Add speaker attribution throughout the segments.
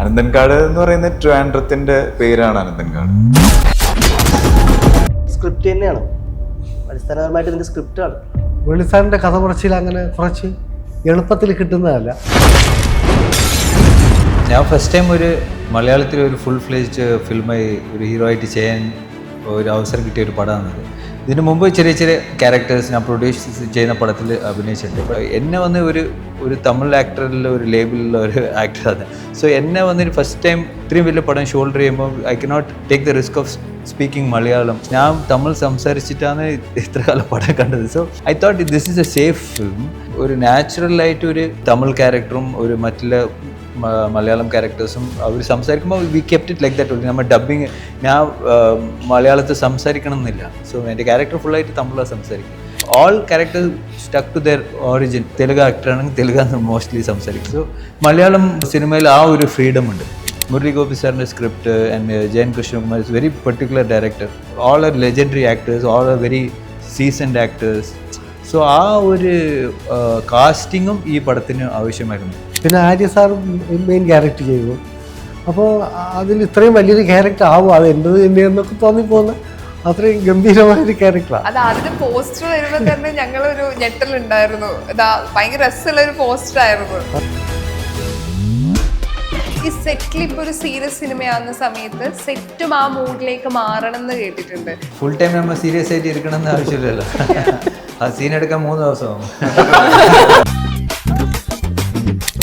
Speaker 1: അനന്തൻകാട് എന്ന് പറയുന്ന ട്രിവാൻഡ്രത്തിന്റെ പേരാണ് അനന്തൻകാട്.
Speaker 2: സ്ക്രിപ്റ്റ് തന്നെയാണ്, അടിസ്ഥാനപരമായിട്ട് ഇതിന്റെ സ്ക്രിപ്റ്റാണ്.
Speaker 3: വെളിസാറിന്റെ കഥ പറച്ചിൽ അങ്ങനെ കുറച്ച് എളുപ്പത്തിൽ കിട്ടുന്നതല്ല.
Speaker 4: ഞാൻ ഫസ്റ്റ് ടൈം ഒരു മലയാളത്തിൽ ഒരു ഫുൾ ഫ്ലെജ്ഡ് ഫിലിമായി ഒരു ഹീറോ ആയിട്ട് ചെയ്യാൻ ഒരു അവസരം കിട്ടിയ ഒരു പടമാണത്. ഇതിനു മുമ്പ് ചെറിയ ചെറിയ ക്യാരക്ടേഴ്സ് ഞാൻ പ്രൊഡ്യൂസ് ചെയ്യുന്ന പടത്തിൽ അഭിനയിച്ചിട്ടുണ്ട്. എന്നെ വന്ന് ഒരു തമിഴ് ആക്ടറിൽ ഒരു ലേബിളിലുള്ള ഒരു ആക്ടറാണ്. സോ എന്നെ വന്നൊരു ഫസ്റ്റ് ടൈം ഇത്രയും വലിയ പടം ഷോൾഡർ ചെയ്യുമ്പോൾ I cannot take the risk of speaking Malayalam. ഞാൻ തമിഴ് സംസാരിച്ചിട്ടാണ് ഇത്ര കാലം പടം കണ്ടത്. So I thought this is A safe film. ഒരു നാച്ചുറലായിട്ട് ഒരു തമിഴ് ക്യാരക്ടറും ഒരു മറ്റുള്ള മലയാളം ക്യാരക്ടേഴ്സും അവർ സംസാരിക്കുമ്പോൾ we kept it like that only. നമ്മൾ ഡബ്ബിങ് ഞാൻ മലയാളത്തിൽ സംസാരിക്കണം എന്നില്ല. സോ എൻ്റെ ക്യാരക്ടർ ഫുള്ളായിട്ട് തമിഴാണ് സംസാരിക്കും. All characters stuck to their origin. Telugu ആക്ടറാണെങ്കിൽ തെലുങ്കാണ് മോസ്റ്റ്ലി സംസാരിക്കും. സോ മലയാളം സിനിമയിൽ ആ ഒരു ഫ്രീഡം ഉണ്ട്. മുരളി ഗോപി സാറിൻ്റെ script and Jayan Krishnakumar is very particular director. All are legendary actors, all are very seasoned actors. So ആ ഒരു കാസ്റ്റിങ്ങും ഈ പടത്തിന് ആവശ്യമായിരുന്നു.
Speaker 3: പിന്നെ ആര്യ സാർ മെയിൻ ക്യാരക്ടർ ചെയ്തു. അപ്പോൾ അതിൽ ഇത്രയും വലിയൊരു ക്യാരക്ടർ ആവും, അത് എൻ്റെത് തന്നെയെന്നൊക്കെ തോന്നിപ്പോകുന്ന അത്രയും ഗംഭീരമായൊരു ക്യാരക്ടറാണ്.
Speaker 5: അത് ആദ്യത്തെ പോസ്റ്റർ വരുമ്പോൾ തന്നെ ഞങ്ങളൊരു ഞെട്ടലുണ്ടായിരുന്നു. ഭയങ്കര രസമുള്ള ഒരു പോസ്റ്റർ ആയിരുന്നു. ഈ സെറ്റിൽ ഇപ്പോൾ ഒരു സീരിയസ് സിനിമയാകുന്ന സമയത്ത് സെറ്റും ആ മൂഡിലേക്ക് മാറണം എന്ന് കേട്ടിട്ടുണ്ട്.
Speaker 4: ഫുൾ ടൈം നമ്മൾ സീരിയസ് ആയിട്ട് ഇരിക്കണമെന്ന് ആവശ്യമില്ലല്ലോ. ആ സീൻ എടുക്കാൻ 3 ദിവസമാകും.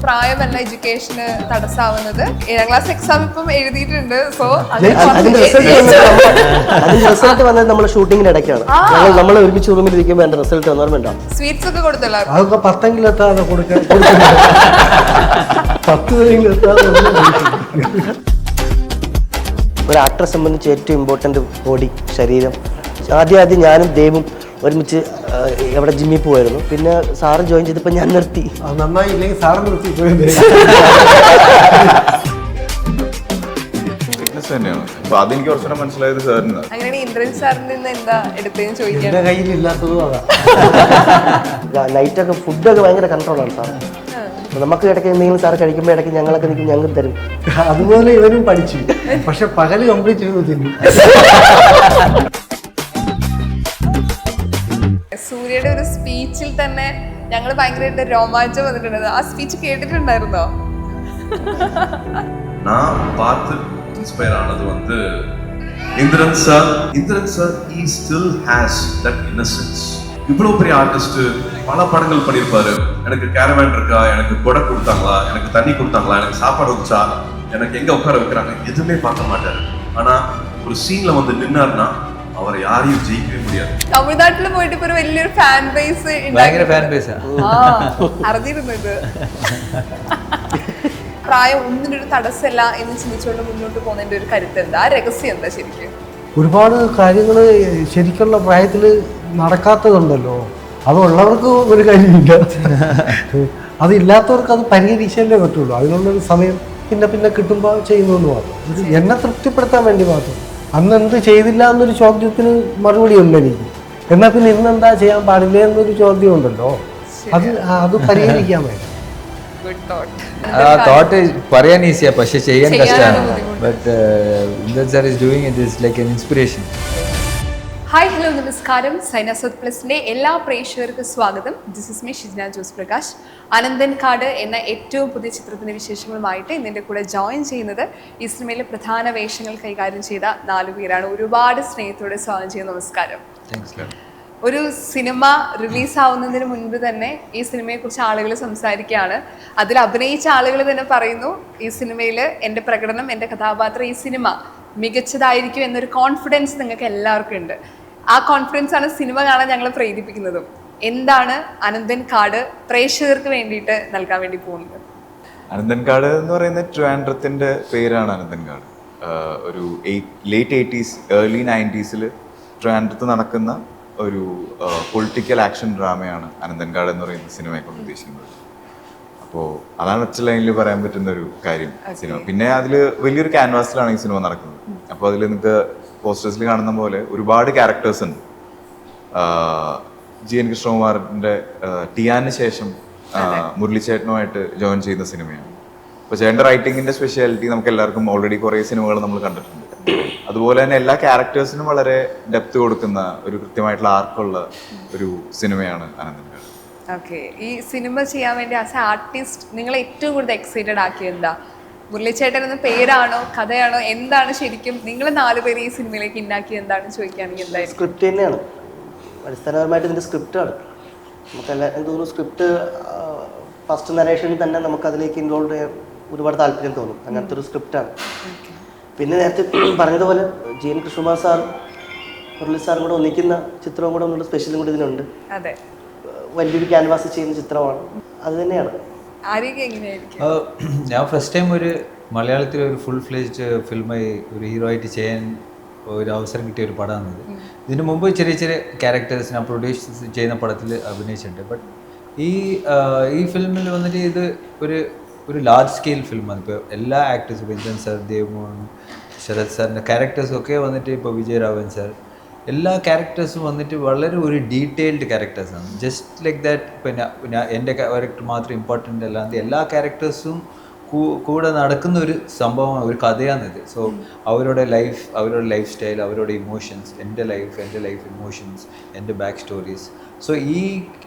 Speaker 5: പ്രായമല്ല എഡ്യൂക്കേഷന് തടസ്സാവുന്നത്. 7ാം ക്ലാസ് എക്സാം ഇപ്പം എഴുതിയിട്ടുണ്ട്. സോ
Speaker 2: അതിന്റെ റിസൾട്ട് വന്നത് നമ്മൾ ഷൂട്ടിങ്ങിന് ഇടയ്ക്കാണ്. നമ്മൾ ഒരുമിച്ച് റൂമിൽ ഇരിക്കുമ്പോൾ എന്റെ റിസൾട്ട് വന്നോർമ്മ.
Speaker 5: സ്വീറ്റ്സ് ഒക്കെ കൊടുത്തല്ലോ.
Speaker 3: അതൊക്കെ 10 എത്താതെ കൊടുക്കാൻ 10 എത്താതെ.
Speaker 2: ഒരു ആക്ടറെ സംബന്ധിച്ച് ഏറ്റവും ഇമ്പോർട്ടൻ്റ് ബോഡി, ശരീരം. ആദ്യം ഞാനും ദേവും ഒരുമിച്ച് എവിടെ ജിമ്മിൽ പോവായിരുന്നു. പിന്നെ സാറ് ജോയിൻ ചെയ്തപ്പോൾ ഞാൻ നിർത്തി.
Speaker 3: നന്നായി ഇല്ലെങ്കിൽ സാറ് നിർത്തി പോയത്.
Speaker 1: ഫിറ്റ്നസ് തന്നെയാണ്. അപ്പൊ അതെനിക്ക് കുറച്ചുകൂടെ മനസ്സിലായത് സാറിന്.
Speaker 5: അങ്ങനെ ഇന്ദ്രൻ സാറിൽ നിന്ന് എന്താ എടുത്തതെന്ന് ചോദിക്കാൻ.
Speaker 3: എൻ്റെ കയ്യിലില്ലാത്തതും അതാ.
Speaker 2: നൈറ്റൊക്കെ ഫുഡൊക്കെ ഭയങ്കര കൺട്രോളാണ് സാർ. നമുക്ക് ഇടയ്ക്ക് എന്തെങ്കിലും സാർ കഴിക്കുമ്പോൾ ഇടയ്ക്ക് ഞങ്ങളൊക്കെ നിൽക്കും, ഞങ്ങൾക്ക് തരും.
Speaker 3: അതുപോലെ ഇവരും പഠിച്ചു. പക്ഷെ പകല് കംപ്ലീറ്റ് തിന്നു.
Speaker 5: സൂര്യയുടെ ഒരു സ്പീച്ചിൽ തന്നെ ഞങ്ങൾ ഭയങ്കരമായിട്ട് രോമാഞ്ചം വന്നിട്ടുണ്ട്. ആ സ്പീച്ച് കേട്ടിട്ടുണ്ടായിരുന്നോ?
Speaker 6: நான் பார்த்து இன்ஸ்பயர் ஆனது வந்து Indran sir. he still has that innocence. இவ்வளவு பெரிய ஆர்டிஸ்ட், பல படங்கள் பண்ணியிருப்பாரு. எனக்கு கேரவேன் இருக்கா, எனக்கு கொடை கொடுத்தாங்களா, எனக்கு தண்ணி கொடுத்தாங்களா, எனக்கு சாப்பாடு வச்சா, எனக்கு எங்க உட்கார வைக்கிறாங்க, எதுவுமே பார்க்க மாட்டாரு. ஆனா ஒரு சீன்ல வந்து நின்னாருன்னா അവരെ ആരെയും ജയിക്കவே முடியாது.
Speaker 5: തമിഴ്നാട്ടിൽ പോയിട്ട് ഇപ്പൊ ഒരു വലിയൊരു ഫാൻ ബേസ്
Speaker 4: ഭയങ്കര ഫാൻ ബേസാ.
Speaker 5: അറിഞ്ഞിരുന്നു ഇത്. പ്രായം ഒന്നിനൊരു തടസ്സമല്ല എന്ന് ചിന്തിച്ചുകൊണ്ട് മുന്നോട്ട് പോകുന്നതിന്റെ ഒരു കരുത്ത് എന്താ, രഹസ്യം എന്താ ശരിക്കും?
Speaker 3: ഒരുപാട് കാര്യങ്ങൾ ശരിക്കുള്ള പ്രായത്തിൽ നടക്കാത്തതുണ്ടല്ലോ. അതുള്ളവർക്ക് ഒരു കാര്യമില്ല, അതില്ലാത്തവർക്ക് അത് പരിഹരിച്ചല്ലേ പറ്റുള്ളൂ. അതിനുള്ളൊരു സമയം പിന്നെ കിട്ടുമ്പോൾ ചെയ്യുന്നു മാത്രം. ഇത് എന്നെ തൃപ്തിപ്പെടുത്താൻ വേണ്ടി മാത്രം. അന്ന് എന്ത് ചെയ്തില്ല എന്നൊരു ചോദ്യത്തിന് മറുപടി ഉണ്ട് എനിക്ക്. എന്നാൽ പിന്നെ ഇന്നെന്താ ചെയ്യാൻ പാടില്ല എന്നൊരു ചോദ്യം ഉണ്ടല്ലോ. അത് പരിഹരിക്കാൻ വേണ്ടി.
Speaker 4: ആ തോട്ട് പറയാൻ ഈസിയാ, പക്ഷെ ചെയ്യാൻ കഷ്ടമാണ്. But Indran sir is doing it is like an inspiration.
Speaker 5: Hi, hello, നമസ്കാരം. സൈനാസോത്ത് പ്ലസിന്റെ എല്ലാ പ്രേക്ഷകർക്കും സ്വാഗതം. This is me Shijna Jose Prakash. Ananthankad എന്ന ഏറ്റവും പുതിയ ചിത്രത്തിന്റെ വിശേഷങ്ങളുമായിട്ട് ഇന്നിൻ്റെ കൂടെ ജോയിൻ ചെയ്യുന്നത് ഈ സിനിമയിലെ പ്രധാന വേഷങ്ങൾ കൈകാര്യം ചെയ്ത 4 പേരാണ്. ഒരുപാട് സ്നേഹത്തോടെ സ്വാഗതം ചെയ്യുന്നു. നമസ്കാരം. ഒരു സിനിമ റിലീസാവുന്നതിന് മുൻപ് തന്നെ ഈ സിനിമയെക്കുറിച്ച് ആളുകൾ സംസാരിക്കുകയാണ്. അതിൽ അഭിനയിച്ച ആളുകൾ തന്നെ പറയുന്നു, ഈ സിനിമയിൽ എൻ്റെ പ്രകടനം, എൻ്റെ കഥാപാത്രം, ഈ സിനിമ മികച്ചതായിരിക്കും എന്നൊരു കോൺഫിഡൻസ് നിങ്ങൾക്ക് എല്ലാവർക്കും ഉണ്ട്. ആ കോൺഫിഡൻസ് ആണ് സിനിമ കാണാൻ ഞങ്ങളെ പ്രേരിപ്പിക്കുന്നതും. എന്താണ് അനന്തൻകാട് പ്രേക്ഷകർക്ക് വേണ്ടിയിട്ട് നൽകാൻ വേണ്ടി പോകുന്നത്?
Speaker 1: അനന്തൻകാട് എന്ന് പറയുന്ന ട്രിവാൻഡ്രത്തിന്റെ പേരാണ് അനന്തൻകാട്. ഒരു ലേറ്റ് 80s ഏർലി 90s ട്രിവാൻഡ്രത്ത് നടക്കുന്ന ഒരു പൊളിറ്റിക്കൽ ആക്ഷൻ ഡ്രാമയാണ് അനന്തൻകാട് എന്ന് പറയുന്ന സിനിമയെ കൊണ്ട് ഉദ്ദേശിക്കുന്നത്. അപ്പോൾ അതാണ് ഒറ്റ ലൈനിൽ പറയാൻ പറ്റുന്ന ഒരു കാര്യം സിനിമ. പിന്നെ അതിൽ വലിയൊരു ക്യാൻവാസിലാണ് ഈ സിനിമ നടക്കുന്നത്. അപ്പോൾ അതിൽ നിങ്ങൾക്ക് പോസ്റ്റേഴ്സിൽ കാണുന്ന പോലെ ഒരുപാട് ക്യാരക്ടേഴ്സ് ഉണ്ട്. ജി എൻ കൃഷ്ണകുമാറിന്റെ ടിയാന് ശേഷം മുരളി ചേട്ടനുമായിട്ട് ജോയിൻ ചെയ്യുന്ന സിനിമയാണ്. അപ്പോൾ ചേട്ടൻ്റെ റൈറ്റിങ്ങിൻ്റെ സ്പെഷ്യാലിറ്റി നമുക്ക് എല്ലാവർക്കും ഓൾറെഡി കുറേ സിനിമകൾ നമ്മൾ കണ്ടിട്ടുണ്ട്. അതുപോലെ തന്നെ എല്ലാ ക്യാരക്ടേഴ്സിനും വളരെ ഡെപ്ത് കൊടുക്കുന്ന ഒരു കൃത്യമായിട്ടുള്ള ആർക്കുള്ള ഒരു സിനിമയാണ് അനന്തൻകാട്.
Speaker 5: ഓക്കെ, ഈ സിനിമ ചെയ്യാൻ വേണ്ടി ആസ് എ ആർട്ടിസ്റ്റ് നിങ്ങളെ ഏറ്റവും കൂടുതൽ എക്സൈറ്റഡ് ആക്കിയത് എന്താ? മുരളിച്ചേട്ടൻ എന്ന പേരാണോ കഥയാണോ എന്താണ് ശരിക്കും നിങ്ങൾ 4 പേര് ഈ സിനിമയിലേക്ക് ഉണ്ടാക്കിയത് എന്താണെന്ന് ചോദിക്കുകയാണെങ്കിൽ എന്തായാലും
Speaker 2: സ്ക്രിപ്റ്റ് തന്നെയാണ് അടിസ്ഥാനപരമായിട്ട് ഇതിൻ്റെ സ്ക്രിപ്റ്റാണ്. നമുക്കെല്ലാം എനിക്ക് തോന്നുന്നു സ്ക്രിപ്റ്റ് ഫസ്റ്റ് നരേഷനിൽ തന്നെ നമുക്കതിലേക്ക് ഇൻവോൾവ് ചെയ്യാൻ ഒരുപാട് താല്പര്യം തോന്നും. അങ്ങനത്തെ ഒരു സ്ക്രിപ്റ്റാണ്. പിന്നെ നേരത്തെ പറഞ്ഞതുപോലെ GN കൃഷ്ണകുമാർ സാർ മുരളി സാറും കൂടെ ഒന്നിക്കുന്ന ചിത്രവും കൂടെ ഒന്നുള്ള സ്പെഷ്യലും കൂടെ ഇതിനുണ്ട്.
Speaker 5: അതെ,
Speaker 2: വലിയൊരു ക്യാൻവാസ് ചെയ്യുന്ന ചിത്രമാണ്. അത് തന്നെയാണ്.
Speaker 5: ആരെയൊക്കെ എങ്ങനെയായിരിക്കും?
Speaker 4: ഞാൻ ഫസ്റ്റ് ടൈം ഒരു മലയാളത്തിൽ ഒരു ഫുൾ ഫ്ലേജ്ഡ് ഫിലിമായി ഒരു ഹീറോ ആയിട്ട് ചെയ്യാൻ ഒരു അവസരം കിട്ടിയ ഒരു പടമാണിത്. ഇതിനു മുമ്പ് ചെറിയ ചെറിയ ക്യാരക്ടേഴ്സ് ഞാൻ പ്രൊഡ്യൂസ് ചെയ്യുന്ന പടത്തിൽ അഭിനയിച്ചിട്ടുണ്ട്. ബട്ട് ഈ ഫിലിമിൽ വന്നിട്ട് ഇത് ഒരു ലാർജ് സ്കെയിൽ ഫിലിമാണ്. ഇപ്പോൾ എല്ലാ ആക്ടേഴ്സും ഇന്ദ്രൻ സാർ, ദേവ്മോഹൻ, ശരത് സാറിൻ്റെ ക്യാരക്ടേഴ്സൊക്കെ വന്നിട്ട് ഇപ്പോൾ വിജയരാഘവൻ സാർ, എല്ലാ ക്യാരക്ടേഴ്സും വന്നിട്ട് വളരെ ഒരു ഡീറ്റെയിൽഡ് ക്യാരക്ടേഴ്സാണ്. Just like that. പിന്നെ എൻ്റെ ക്യാരക്ടർ മാത്രം ഇമ്പോർട്ടൻ്റ് അല്ലാതെ എല്ലാ ക്യാരക്ടേഴ്സും കൂടെ നടക്കുന്ന ഒരു സംഭവമാണ്, ഒരു കഥയാണിത്. സോ അവരുടെ ലൈഫ് സ്റ്റൈൽ, അവരുടെ ഇമോഷൻസ്, എൻ്റെ ലൈഫ് ഇമോഷൻസ്, എൻ്റെ ബാക്ക് സ്റ്റോറീസ്. സോ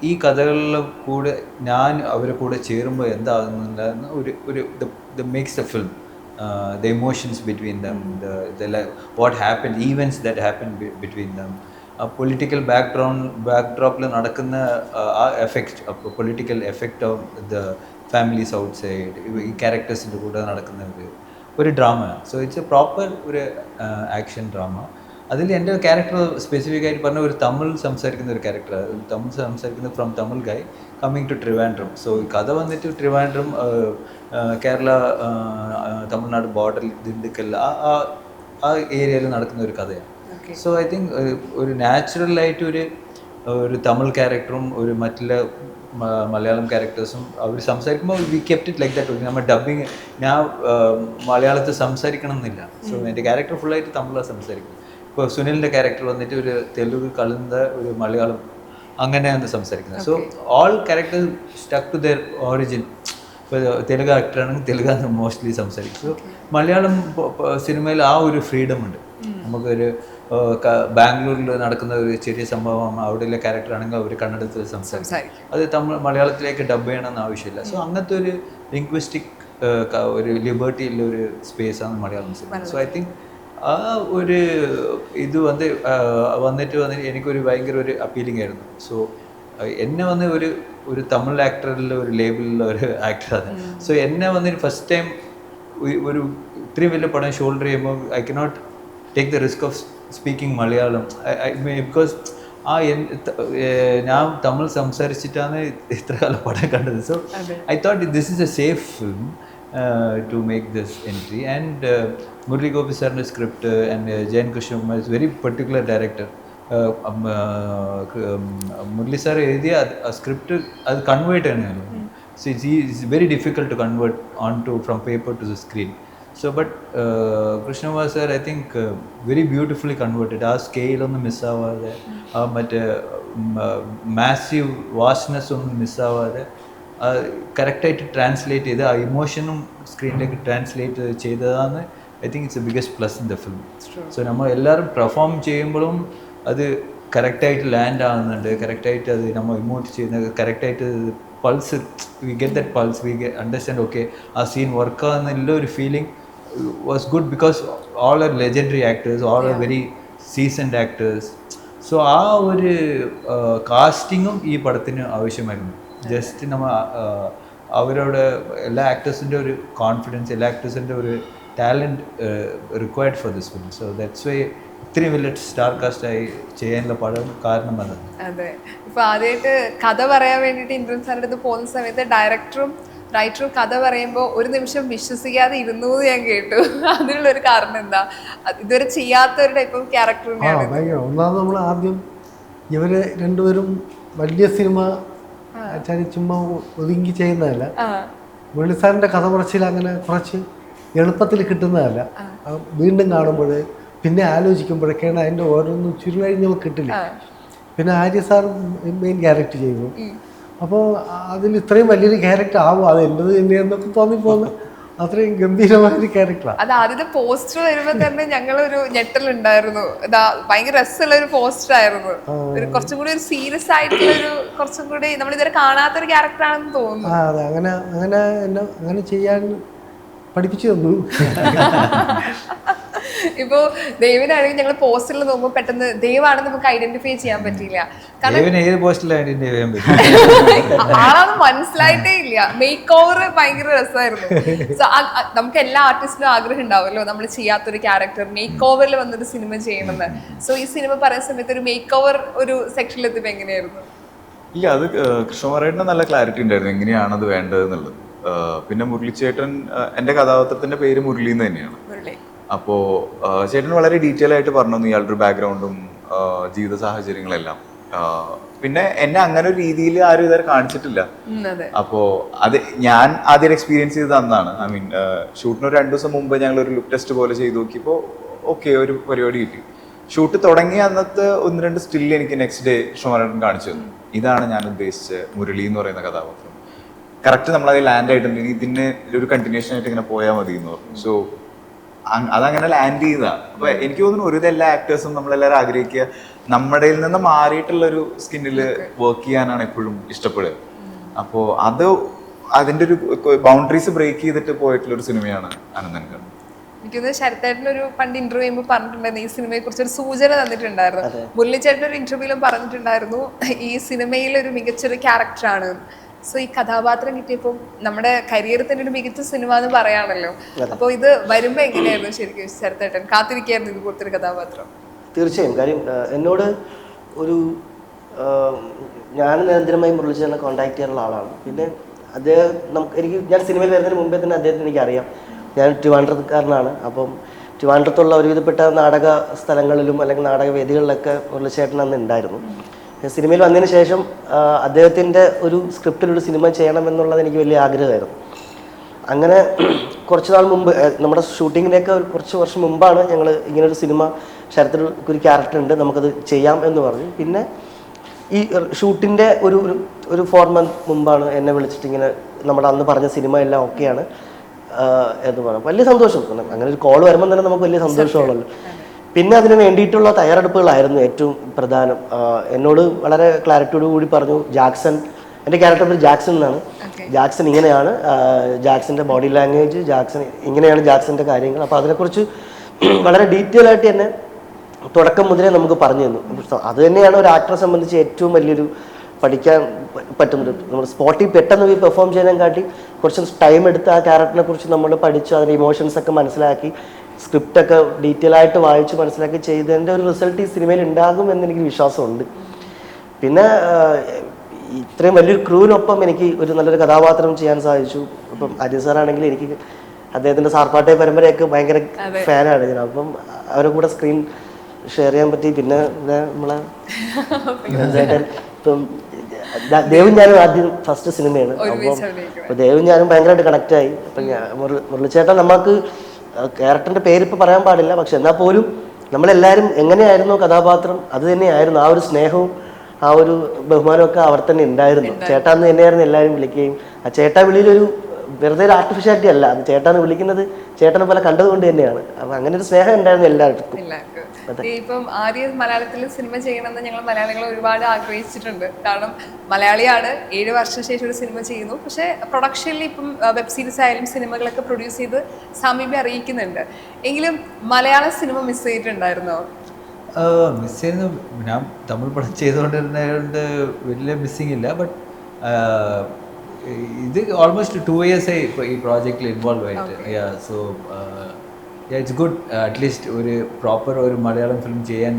Speaker 4: ഈ കഥകളിലെ കൂടെ ഞാൻ അവരെ കൂടെ ചേരുമ്പോൾ എന്താകുന്നുണ്ടാകുന്ന ഒരു makes the film. The emotions between them, what happened, events that happened between them, political ബാക്ക്ഡ്രോപ്പിൽ നടക്കുന്ന ആ effect, political effect of the families outside, ഈ ക്യാരക്ടേഴ്സിൻ്റെ കൂടെ നടക്കുന്ന ഒരു ഡ്രാമയാണ്. സോ ഇറ്റ്സ് എ പ്രോപ്പർ ഒരു ആക്ഷൻ ഡ്രാമ. അതിൽ എൻ്റെ ക്യാരക്ടർ സ്പെസിഫിക് ആയിട്ട് പറഞ്ഞ ഒരു തമിഴ് സംസാരിക്കുന്ന ഒരു ക്യാരക്ടറാണ്. തമിഴ് സംസാരിക്കുന്ന ഫ്രം തമിഴ് ഗായ് കമ്മിങ് ടു ട്രിവാൻഡ്രം. സോ കഥ വന്നിട്ട് ട്രിവാൻഡ്രം, കേരള, തമിഴ്നാട് ബോർഡറിൽ ദിണ്ടുക്കൽ ആ ഏരിയയിൽ നടക്കുന്ന ഒരു കഥയാണ്. സോ ഐ തിങ്ക് ഒരു നാച്ചുറലായിട്ട് ഒരു തമിഴ് ക്യാരക്ടറും ഒരു മറ്റുള്ള മലയാളം ക്യാരക്ടേഴ്സും അവർ സംസാരിക്കുമ്പോൾ we kept it like that. നമ്മൾ ഡബ്ബിങ് ഞാൻ മലയാളത്തിൽ സംസാരിക്കണം എന്നില്ല. സോ എൻ്റെ ക്യാരക്ടർ ഫുള്ളായിട്ട് തമിഴാണ് സംസാരിക്കുന്നത്. ഇപ്പോൾ സുനിലിൻ്റെ ക്യാരക്ടർ വന്നിട്ട് ഒരു തെലുങ്ക് കലർന്ന ഒരു മലയാളം അങ്ങനെയാണ് സംസാരിക്കുന്നത്. So all characters stuck to their origin. ഇപ്പോൾ തെലുങ്ക് ആക്ടറാണെങ്കിൽ തെലുങ്കാണ് മോസ്റ്റ്ലി സംസാരിക്കും. സോ മലയാളം സിനിമയിൽ ആ ഒരു ഫ്രീഡം ഉണ്ട്. നമുക്കൊരു ബാംഗ്ലൂരിൽ നടക്കുന്ന ഒരു ചെറിയ സംഭവം, അവിടെയുള്ള ക്യാരക്ടർ ആണെങ്കിൽ അവർ കന്നഡത്തിൽ സംസാരിക്കും. അത് മലയാളത്തിലേക്ക് ഡബ് ചെയ്യണമെന്ന് ആവശ്യമില്ല. സോ അങ്ങനത്തെ ഒരു ലിംഗ്വിസ്റ്റിക് ഒരു ലിബർട്ടിയുള്ള ഒരു സ്പേസാണ് Malayalam cinema. So I think ആ ഒരു ഇത് വന്നിട്ട് എനിക്കൊരു ഭയങ്കര ഒരു അപ്പീലിംഗ് ആയിരുന്നു. സോ എന്നെ ഒരു തമിഴ് ആക്ടറിൽ ഒരു ലേബിളിലുള്ള ഒരു ആക്ടറാണ്. സോ എന്നെ ഫസ്റ്റ് ടൈം ഒരു ഇത്രയും വലിയ പടം ഷോൾഡർ ചെയ്യുമ്പോൾ I cannot take the risk of speaking Malayalam. Because ഞാൻ തമിഴ് സംസാരിച്ചിട്ടാണ് ഇത്ര കാലം പടം കണ്ടത്. So I thought this is A safe film to make this entry. And Murli Gopi sir's script and JN Krishnakumar is very particular director. Murli sir എഴുതിയ script അത് convert ചെയ്യണമല്ലോ. So it's very difficult to convert from paper to the screen. So but Krishnakumar sir I think very beautifully converted. ആ scale ഒന്നും മിസ്സാവാതെ, ആ മറ്റേ massive vastness ഒന്നും മിസ്സാവാതെ കറക്റ്റായിട്ട് translate ചെയ്ത് ആ ഇമോഷനും സ്ക്രീനിലേക്ക് ട്രാൻസ്ലേറ്റ് ചെയ്തതാണ്. I think it's A biggest plus in the film. So നമ്മൾ എല്ലാവരും പെർഫോം ചെയ്യുമ്പോഴും അത് കറക്റ്റായിട്ട് ലാൻഡ് ആകുന്നുണ്ട്, കറക്റ്റായിട്ട് അത് നമ്മൾ ഇമോട്ട് ചെയ്യുന്നത്, കറക്റ്റായിട്ട് pulse, we get that pulse, we understand okay ആ സീൻ വർക്ക് ആകുന്നുള്ള ഒരു feeling was good because all are legendary actors, all are very seasoned actors. So ആ ഒരു കാസ്റ്റിങ്ങും ഈ പടത്തിന് ആവശ്യമായിരുന്നു. ജസ്റ്റ് നമ്മൾ അവരോട് എല്ലാ ആക്ടേഴ്സിൻ്റെ ഒരു കോൺഫിഡൻസ്, എല്ലാ ആക്ടേഴ്സിൻ്റെ ഒരു talent required for this film. So that's why ഇത്രയും വലിയ സ്റ്റാർ കാസ്റ്റായി ചെയ്യാനുള്ള പടം കാരണം അതാണ്.
Speaker 5: അതെ, ഇപ്പോൾ ആദ്യമായിട്ട് കഥ പറയാൻ വേണ്ടിയിട്ട് ഇന്ദ്രൻ സാറിൻ്റെ അടുത്ത് പോകുന്ന സമയത്ത് ഡയറക്ടറും റൈറ്ററും കഥ പറയുമ്പോൾ ഒരു നിമിഷം വിശ്വസിക്കാതെ ഇരുന്നു എന്ന് ഞാൻ കേട്ടു. അതിനുള്ളൊരു കാരണം എന്താ? ഇതുവരെ ചെയ്യാത്തൊരു ടൈപ്പ് ഓഫ് ക്യാരക്ടർ തന്നെയാണ്.
Speaker 3: ഒന്നാമത് നമ്മൾ ആദ്യം ഇവർ രണ്ടുപേരും വലിയ സിനിമ ചുമ്മാ ഒതുങ്ങി ചെയ്യുന്നതല്ല. മുരളി സാറിൻ്റെ കഥ പറച്ചിൽ അങ്ങനെ കുറച്ച് എളുപ്പത്തിൽ കിട്ടുന്നതല്ല. വീണ്ടും കാണുമ്പോൾ പിന്നെ ആലോചിക്കുമ്പോഴൊക്കെയാണ് അതിൻ്റെ ഓരോന്നും ചുരുളഴിഞ്ഞ് നമുക്ക് കിട്ടില്ല. പിന്നെ ആര്യ സാർ മെയിൻ ക്യാരക്ടർ ചെയ്യുന്നു. അപ്പോൾ അതിൽ ഇത്രയും വലിയൊരു ക്യാരക്ടർ ആവും, അത് എൻ്റെത് തന്നെയെന്നൊക്കെ തോന്നിപ്പോകുന്നു. അത്രയും ഗംഭീരമായ ഒരു ക്യാരക്ടറാണ്.
Speaker 5: അത് ആദ്യത്തെ പോസ്റ്റർ വരുമ്പോ തന്നെ ഞങ്ങളൊരു ഞെട്ടലുണ്ടായിരുന്നു. ഇതാ ഭയങ്കര രസമുള്ള ഒരു പോസ്റ്റർ ആയിരുന്നു. ഒരു കുറച്ചും കൂടി ഒരു സീരിയസ് ആയിട്ടുള്ള ഒരു കുറച്ചും കൂടി നമ്മൾ ഇതുവരെ കാണാത്തൊരു ക്യാരക്ടർ ആണെന്ന് തോന്നുന്നു.
Speaker 3: അതെ, അങ്ങനെ ചെയ്യാൻ പഠിപ്പിച്ചു തന്നു.
Speaker 5: ഇപ്പോ ദൈവനാണെങ്കിൽ ഞങ്ങൾ പോസ്റ്ററിൽ നോക്കുമ്പോൾ പെട്ടെന്ന് ദൈവമാണെന്ന് നമുക്ക് ഐഡന്റിഫൈ ചെയ്യാൻ പറ്റിയില്ല. കാരണം
Speaker 4: ഏത് പോസ്റ്റിൽ ഐഡന്റിഫൈ ചെയ്യാൻ പറ്റും?
Speaker 5: ആളാന്ന് മനസ്സിലായിട്ടേ ഇല്ല. മേക്ക് ഓവർ ഭയങ്കര രസമായിരുന്നു. സോ നമുക്ക് എല്ലാ ആർട്ടിസ്റ്റിനും ആഗ്രഹം ഉണ്ടാവുമല്ലോ നമ്മൾ ചെയ്യാത്തൊരു ക്യാരക്ടർ മേക്ക് ഓവറിൽ വന്നൊരു സിനിമ ചെയ്യണമെന്ന്. സോ ഈ സിനിമ പറയുന്ന സമയത്ത് ഒരു മേക്ക് ഓവർ ഒരു സെക്ഷനിൽ എത്തിയപ്പോൾ എങ്ങനെയായിരുന്നു?
Speaker 1: ഇല്ല, അത് കൃഷ്ണകുമാരേട്ടന് നല്ല ക്ലാരിറ്റി ഉണ്ടായിരുന്നു എങ്ങനെയാണ് അത് വേണ്ടത് എന്നുള്ളത്. പിന്നെ മുരളിച്ചേട്ടൻ, എൻ്റെ കഥാപാത്രത്തിന്റെ പേര് മുരളി എന്ന് തന്നെയാണ്. അപ്പോൾ ചേട്ടൻ വളരെ ഡീറ്റെയിൽ ആയിട്ട് പറഞ്ഞു ഇയാളുടെ ഒരു ബാക്ക്ഗ്രൗണ്ടും ജീവിത സാഹചര്യങ്ങളെല്ലാം. പിന്നെ എന്നെ അങ്ങനെ ഒരു രീതിയിൽ ആരും ഇതുവരെ കാണിച്ചിട്ടില്ല. അപ്പോൾ അത് ഞാൻ ആദ്യം എക്സ്പീരിയൻസ് ചെയ്ത് അന്നാണ്. ഐ മീൻ ഷൂട്ടിന് ഒരു 2 ദിവസം മുമ്പ് ഞങ്ങൾ ഒരു ലുക്ക് ടെസ്റ്റ് പോലെ ചെയ്ത് നോക്കിയപ്പോൾ ഓക്കെ, ഒരു പരിപാടി കിട്ടി. ഷൂട്ട് തുടങ്ങിയ അന്നത്തെ 1-2 സ്റ്റിൽ എനിക്ക് നെക്സ്റ്റ് ഡേ കൃഷ്ണകുമാരേട്ടൻ കാണിച്ചു തന്നു. ഇതാണ് ഞാൻ ഉദ്ദേശിച്ച മുരളി എന്ന് പറയുന്ന കഥാപാത്രം. കറക്റ്റ് നമ്മളത് ലാൻഡ് ആയിട്ടുണ്ടെങ്കിൽ ഇതിന് ഒരു കണ്ടിന്യൂഷൻ ആയിട്ട് ഇങ്ങനെ പോയാൽ മതി എന്ന് പറഞ്ഞു. സോ അതങ്ങനെ ലാൻഡ് ചെയ്താ. അപ്പൊ എനിക്ക് തോന്നുന്നു ഒരു എല്ലാ ആക്ടേഴ്സും നമ്മളെല്ലാവരും ആഗ്രഹിക്കുക നമ്മുടെ നിന്ന് മാറിയിട്ടുള്ള ഒരു സ്കിന്നിൽ വർക്ക് ചെയ്യാനാണ് എപ്പോഴും ഇഷ്ടപ്പെടുക. അപ്പോൾ അതിന്റെ ഒരു ബൗണ്ടറീസ് ബ്രേക്ക് ചെയ്തിട്ട് പോയിട്ടുള്ള ഒരു സിനിമയാണ് അനന്തൻകാട്.
Speaker 5: എനിക്കൊന്ന് ശരത്തേട്ടനൊരു പണ്ട് ഇന്റർവ്യൂ ചെയ്യുമ്പോൾ പറഞ്ഞിട്ടുണ്ടായിരുന്നു ഈ സിനിമയെ കുറിച്ച് ഒരു സൂചന തന്നിട്ടുണ്ടായിരുന്നു. മുരളിച്ചേട്ടൻ ഒരു ഇന്റർവ്യൂവിലും പറഞ്ഞിട്ടുണ്ടായിരുന്നു ഈ സിനിമയിൽ ഒരു മികച്ചൊരു ക്യാരക്ടറാണ്. സോ ഈ കഥാപാത്രം കിട്ടിയപ്പോൾ നമ്മുടെ കരിയറിൽ തന്നെ ഒരു മികച്ച സിനിമ എന്ന് പറയാണല്ലോ. അപ്പോൾ ഇത് വരുമ്പോൾ എങ്ങനെയായിരുന്നു ശരിക്കും ശരത്തേട്ടൻ കാത്തിരിക്കായിരുന്നു ഇതുപോലത്തെ ഒരു കഥാപാത്രം?
Speaker 2: തീർച്ചയായും. കാര്യം എന്നോട് ഒരു ഞാൻ നിരന്തരമായി മുരളിച്ചേട്ടനെ കോൺടാക്ട് ചെയ്യാനുള്ള ആളാണ്. പിന്നെ അദ്ദേഹം ഞാൻ സിനിമയിൽ വരുന്നതിന് മുമ്പേ തന്നെ അദ്ദേഹത്തിന് എനിക്കറിയാം. ഞാൻ ട്രിവാൻഡ്രക്കാരനാണ്. അപ്പം ട്രിവാൻഡ്രത്തുള്ള ഒരുവിധപ്പെട്ട നാടക സ്ഥലങ്ങളിലും അല്ലെങ്കിൽ നാടക വേദികളിലൊക്കെ മുരളിച്ചേട്ടൻ അന്ന് ഉണ്ടായിരുന്നു. സിനിമയിൽ വന്നതിന് ശേഷം അദ്ദേഹത്തിൻ്റെ ഒരു സ്ക്രിപ്റ്റിലൊരു സിനിമ ചെയ്യണമെന്നുള്ളത് എനിക്ക് വലിയ ആഗ്രഹമായിരുന്നു. അങ്ങനെ കുറച്ച് നാൾ മുമ്പ് നമ്മുടെ ഷൂട്ടിങ്ങിൻ്റെയൊക്കെ കുറച്ച് വർഷം മുമ്പാണ് ഞങ്ങൾ ഇങ്ങനൊരു സിനിമ, ശരത്തിൽ ഒരു ക്യാരക്ടർ ഉണ്ട്, നമുക്കത് ചെയ്യാം എന്ന് പറഞ്ഞു. പിന്നെ ഈ ഷൂട്ടിൻ്റെ ഒരു 4 month മുമ്പാണ് എന്നെ വിളിച്ചിട്ട് ഇങ്ങനെ നമ്മുടെ അന്ന് പറഞ്ഞ സിനിമ എല്ലാം ഓക്കെയാണ് എന്ന് പറഞ്ഞു. വലിയ സന്തോഷം. അങ്ങനെ ഒരു കോൾ വരുമ്പോൾ തന്നെ നമുക്ക് വലിയ സന്തോഷമാണല്ലോ. പിന്നെ അതിന് വേണ്ടിയിട്ടുള്ള തയ്യാറെടുപ്പുകളായിരുന്നു ഏറ്റവും പ്രധാനം. എന്നോട് വളരെ ക്ലാരിറ്റിയോട് കൂടി പറഞ്ഞു, ജാക്സൺ, എൻ്റെ ക്യാരക്ടർ പേര് ജാക്സൺ എന്നാണ്, ജാക്സൺ ഇങ്ങനെയാണ്, ജാക്സന്റെ ബോഡി ലാംഗ്വേജ്, ജാക്സൺ ഇങ്ങനെയാണ്, ജാക്സന്റെ കാര്യങ്ങൾ. അപ്പോൾ അതിനെക്കുറിച്ച് വളരെ ഡീറ്റെയിൽ ആയിട്ട് തന്നെ തുടക്കം മുതലേ നമുക്ക് പറഞ്ഞു തന്നു. അത് തന്നെയാണ് ഒരു ആക്ടറെ സംബന്ധിച്ച് ഏറ്റവും വലിയൊരു പഠിക്കാൻ പറ്റുന്നത്. നമ്മൾ സ്പോട്ടിൽ പെട്ടെന്ന് പോയി പെർഫോം ചെയ്യാൻ കാട്ടി കുറച്ച് ടൈം എടുത്ത് ആ ക്യാരക്ടറിനെ കുറിച്ച് നമ്മൾ പഠിച്ച് അതിൻ്റെ ഇമോഷൻസ് ഒക്കെ മനസ്സിലാക്കി സ്ക്രിപ്റ്റൊക്കെ ഡീറ്റെയിൽ ആയിട്ട് വായിച്ച് മനസ്സിലാക്കി ചെയ്തതിൻ്റെ ഒരു റിസൾട്ട് ഈ സിനിമയിൽ ഉണ്ടാകും എന്നെനിക്ക് വിശ്വാസമുണ്ട്. പിന്നെ ഇത്രയും വലിയൊരു ക്രൂവിനൊപ്പം എനിക്ക് ഒരു നല്ലൊരു കഥാപാത്രം ചെയ്യാൻ സാധിച്ചു. ഇപ്പം അജയ് സാറാണെങ്കിൽ എനിക്ക് അദ്ദേഹത്തിൻ്റെ സാർപ്പാട്ടെ പരമ്പരയൊക്കെ ഭയങ്കര ഫാനാണ് ഞാൻ. അപ്പം അവരുടെ കൂടെ സ്ക്രീൻ ഷെയർ ചെയ്യാൻ പറ്റി. പിന്നെ നമ്മളെ ഇപ്പം ദേവും ഞാനും ആദ്യം ഫസ്റ്റ് സിനിമയാണ്. അപ്പോൾ ദേവും ഞാനും ഭയങ്കരമായിട്ട് കണക്റ്റായി. അപ്പം മുരളിച്ചേട്ടൻ നമുക്ക് ക്യാരക്ടറിൻ്റെ പേരിപ്പോൾ പറയാൻ പാടില്ല, പക്ഷെ എന്നാൽ പോലും നമ്മളെല്ലാവരും എങ്ങനെയായിരുന്നു കഥാപാത്രം അത് തന്നെയായിരുന്നു. ആ ഒരു സ്നേഹവും ആ ഒരു ബഹുമാനമൊക്കെ അവർ തന്നെ ഉണ്ടായിരുന്നു. ചേട്ടാന്ന് തന്നെയായിരുന്നു എല്ലാവരും വിളിക്കുകയും ആ ചേട്ടാ വിളിയിലൊരു വെറുതെ ഒരു ആർട്ടിഫിഷ്യാലിറ്റി അല്ല, അത് ചേട്ടാന്ന് വിളിക്കുന്നത് ചേട്ടനെ പോലെ കണ്ടതുകൊണ്ട് തന്നെയാണ്. അപ്പം അങ്ങനെ ഒരു സ്നേഹം ഉണ്ടായിരുന്നു എല്ലാവർക്കും.
Speaker 5: ഇപ്പം ആദ്യം മലയാളത്തിൽ സിനിമ ചെയ്യണമെന്ന് ഞങ്ങൾ മലയാളികൾ ഒരുപാട് ആഗ്രഹിച്ചിട്ടുണ്ട്. കാരണം മലയാളിയാണ്, 7 വർഷം ശേഷം ഒരു സിനിമ ചെയ്യുന്നു. പക്ഷേ പ്രൊഡക്ഷനിൽ ഇപ്പം വെബ് സീരീസ് ആയാലും സിനിമകളൊക്കെ പ്രൊഡ്യൂസ് ചെയ്ത് സാമീപ്യം അറിയിക്കുന്നുണ്ട്. എങ്കിലും മലയാള സിനിമ മിസ് ചെയ്തിട്ടുണ്ടായിരുന്നോ?
Speaker 4: മിസ് ചെയ്യുന്ന ഞാൻ തമിഴ് പടം ചെയ്തുകൊണ്ടിരുന്നതുകൊണ്ട് വലിയ മിസ്സിങ് ഇല്ല. ബട്ട് ഇത് ഓൾമോസ്റ്റ് 2 years ആയി ഇപ്പോൾ ഈ പ്രോജക്റ്റിൽ ഇൻവോൾവ് ആയിട്ട്. So it's good. അറ്റ്ലീസ്റ്റ് ഒരു പ്രോപ്പർ ഒരു മലയാളം ഫിലിം ചെയ്യാൻ